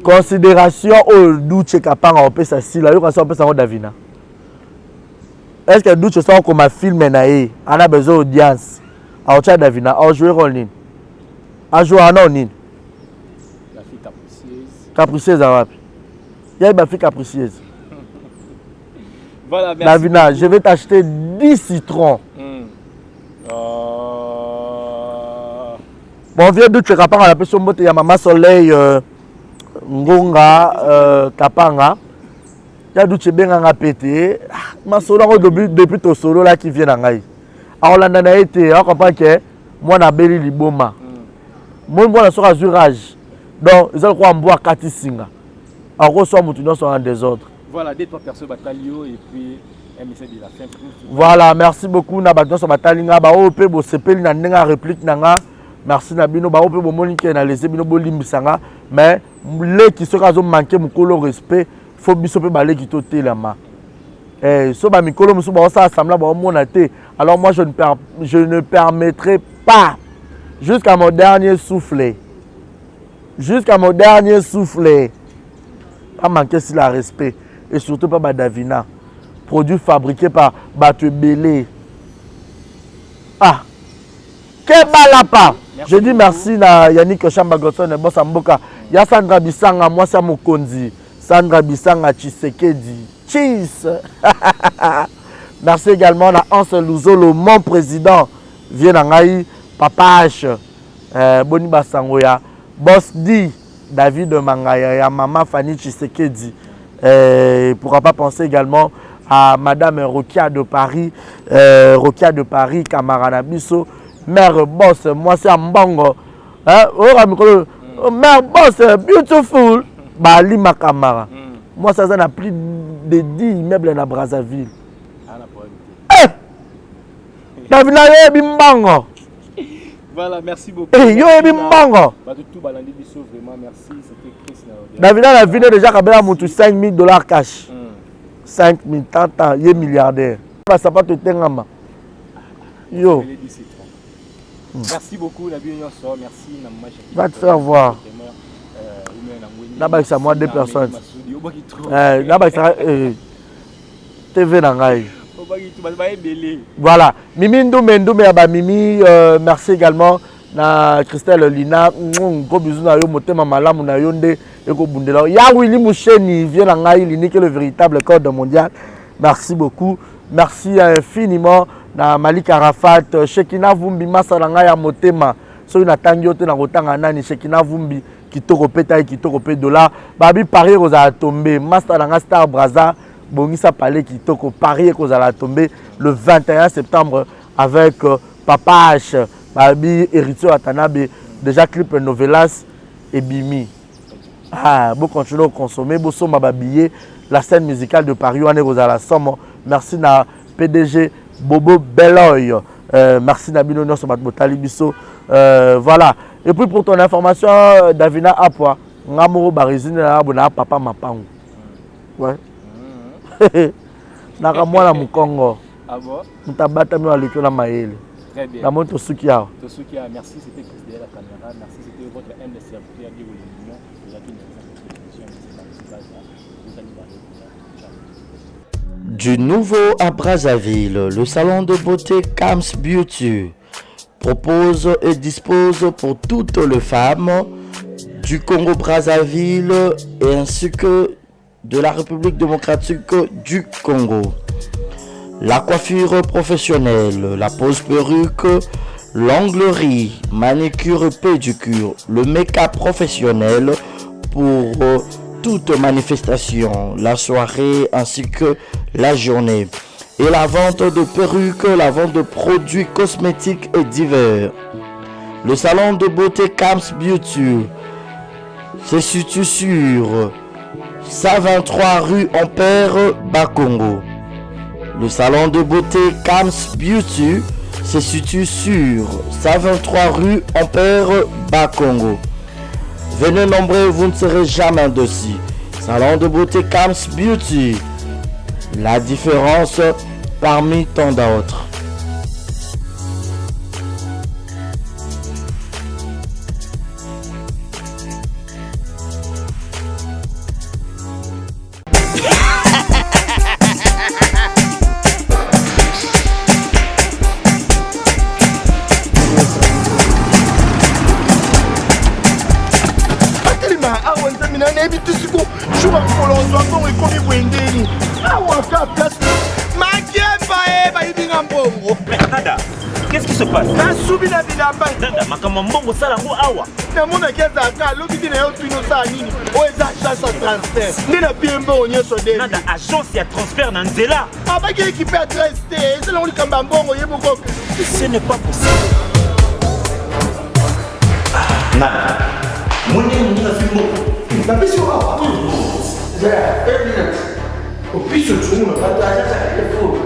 Considération au duche kapanga on peut ça si la yo quand on peut ça Davina. Est-ce que duche sont comme un film nae, on a besoin d'audience. A ocha Davina, a jouer rôle ni. A jouer anonyme. La fille capricieuse. Capricieuse arabe. Il y a une fille capricieuse. Voilà, merci. Davina, je vais t'acheter 10 citrons. Bon, viens d'où tu es capable de la personne, il y a Maman Soleil, Ngonga, Kapanga. Il y a d'où tu es bien pété. Ma solo depuis ton solo là qui vient d'Angaï. Alors, on a été, on comprend que moi, je suis Liboma. Moi, je suis azurage. Donc, ils ont quoi en bois 4 singa. Alors, on soit en désordre. Voilà, 2-3 personnes bataillons et puis un message de la fin. Voilà, merci beaucoup na bato so batalinga ba ope bo sepeli na ndenga réplique nanga. Merci na bino ba ope bo monike na laisser bino bo limbisanga mais les qui se kazo manquer mukolo respect faut biso pe balé ki to telama. So ba mikolo musu ba sa assembler ba mona te. Alors moi je ne permettrai pas jusqu'à mon dernier souffle. Jusqu'à mon dernier souffle. Pas manquer si la respect et surtout pas Davina. Produit fabriqué par Batu Belé. Ah, Kebalapa. Je dis merci à Yannick Chambagoson et Bossa Mboka. Il y a Sandra Bissanga, moi c'est Mokonzi. Sandra Bissanga Tshisekedi. Cheese. Merci également à Hans Luzolo, mon président. Vienangaï, Papa H. Boni Basangoya. Boss D. David Mangaya, Maman Fanny Tshisekedi. Pourquoi pas penser également à Madame Rokia de Paris, Camarade Bisso, Mère Boss, moi c'est Mbongo, Mère Boss, beautiful, Bali Makamara. Moi ça n'a plus de 10 immeubles dans Brazzaville. Davina Bimbango. Voilà, merci beaucoup. Yo Bimbango. Vraiment merci, c'était Chris. Davina la vie déjà Kabela Moutou $5,000 cash. 5,000 tata, il est milliardaire. Ça va te tenir. Yo. Merci beaucoup, la bienvenue. Merci. Va te faire voir. Là-bas, c'est moi 2 personnes. Là-bas, TV Nangaï. Voilà. Mimi Ndoumé, Mimi, merci également. Na Christelle Lina, gros bisous na yo motema malamu na yonde eko bundela. Ya Willy Moucheni vient na ngai l'unique le véritable code mondial. Merci beaucoup. Merci infiniment na Malik Arafat, Shekina Vumbi masala ngai ya motema. So na tangi ote na kotanga nani Shekina Vumbi kitoko peta kitoko pe dollar. Babi Paris oza tomber. Masala ngai Star Braza bongisa palais kitoko Paris oza tomber le 21 septembre avec Papa H. Babi héritier Watanabe déjà clip Novelas et Bimi. Ah, bon continuer à consommer, bon somma babillé la scène musicale de Paris on est aux la somme. Merci na PDG Bobo Beloy. Merci na bino nyonso bat botali biso. Voilà. Et puis pour ton information Davina Apwa, ngamoro barizine na bona papa mapangu. Ouais. Na kamwana mukongo. Ah bon? Mutabata mi walikyo na mayele. Très bien. La montre Tosukia. Tosukia, merci, c'était Chris derrière la caméra. Merci, c'était votre humble serviteur Guy William. Du nouveau à Brazzaville, le salon de beauté Kams Beauty propose et dispose pour toutes les femmes du Congo-Brazzaville et ainsi que de la République démocratique du Congo. La coiffure professionnelle, la pose perruque, l'onglerie, manicure et pédicure, le make-up professionnel pour toute manifestation, la soirée ainsi que la journée. Et la vente de perruques, la vente de produits cosmétiques et divers. Le salon de beauté Kams Beauty se situe sur 123 rue Ampère, Bakongo. Le salon de beauté Kams Beauty se situe sur 123 rue Ampère, Bakongo. Venez nombreux, vous ne serez jamais dessus. Salon de beauté Kams Beauty. La différence parmi tant d'autres. Qu'est-ce qui se passe? Nada, makama mbongo sala ngo awa. Na mona kiaza ka loki na yo twino sa nini? O eza agence ya transfert. Ndina piembo onyeso de. Nada agence ya transfert na nzela. Abaki équipe adresse te, c'est là on kamba mbongo yeboko. Ce n'est pas possible. Nada. Mwenye nina fimbo. Na bisi wa. Yeah, 1 minute. opiso tumu bato azaza telefone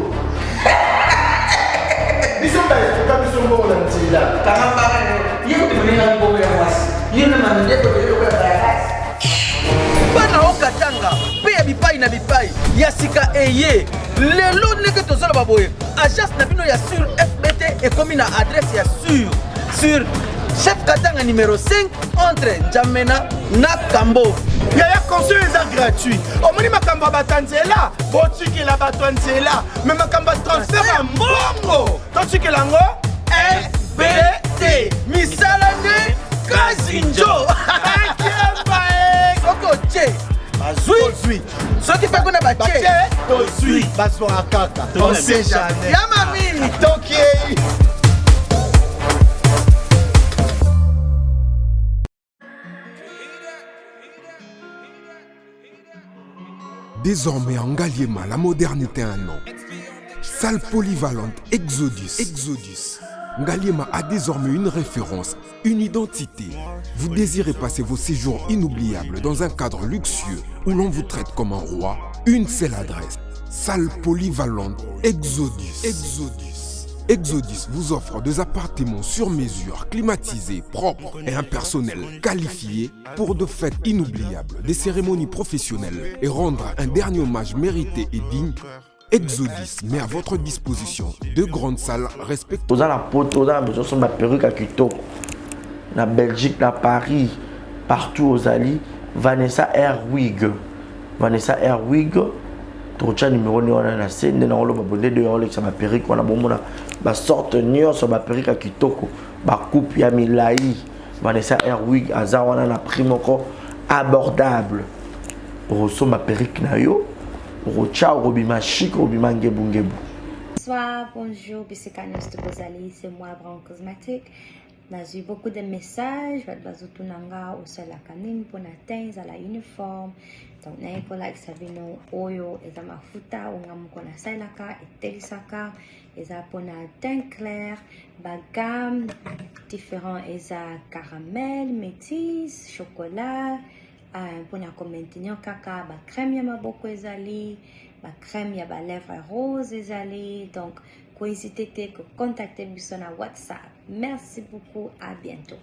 biso baestuka biso mbongo na nzela kangamba ye kutumenenga mbongo ya mwasi ye na mandeko teloko ya bayakasi bana okatanga mpe ya bipai na bipai ya sika eye lelo ndenge tozoloba boye agence na bino ya sur fbt ekomi na adresse ya sur chef katanga numéro 5 entre njamena na kambo yaya conseil eza gratuit omoni makambo ya bato ya nzela botikela bato ya nzela me makambo ya transfert ya mbongo totikela yango fbt misala nde kasi njo soki otie bazwi soki mpe kuna batie tozwi bazwaka kaka on sait jamais ya mamini tokei Désormais en Ngaliema, la modernité a un nom. Salle polyvalente Exodus. Ngaliema a désormais une référence, une identité. Vous désirez passer vos séjours inoubliables dans un cadre luxueux où l'on vous traite comme un roi? Une seule adresse. Salle polyvalente Exodus. Exodus vous offre des appartements sur mesure, climatisés, propres et un personnel qualifié pour de fêtes inoubliables, des cérémonies professionnelles et rendre un dernier hommage mérité et digne. Exodus met à votre disposition deux grandes salles respectueuses. Dans la poto, dans la perruque à Kitoko, na Belgique, na Paris, partout aux alliés, Vanessa Airwig. Trocha numéro ni wana na scène na olo babonde de olo ça ma perruque wana bomona ba sorte nyo sur ba perruque à Kitoko ba coupe ya milai Vanessa Airwig aza wana na prix moko abordable roso ma perruque na yo rocha robima chic robima ngebu. Bonsoir, bonjour, Bissekanos de Bozali, c'est moi, Brown Cosmétique. J'ai eu beaucoup de messages, je vais tunanga au sol la canine pour atteindre à la uniforme. Donc, n'a pas like sabino oyo et ma mafuta ou ngamukona sailaka et telisaka et ça pour na teint clair, bagam différents et ça caramel, métis, chocolat, pour na commenter kaka, ba crème ya maboko ezali, ba crème ya ba lèvres rose ezali. Donc, n'hésitez pas à contacter sur WhatsApp. Merci beaucoup, à bientôt.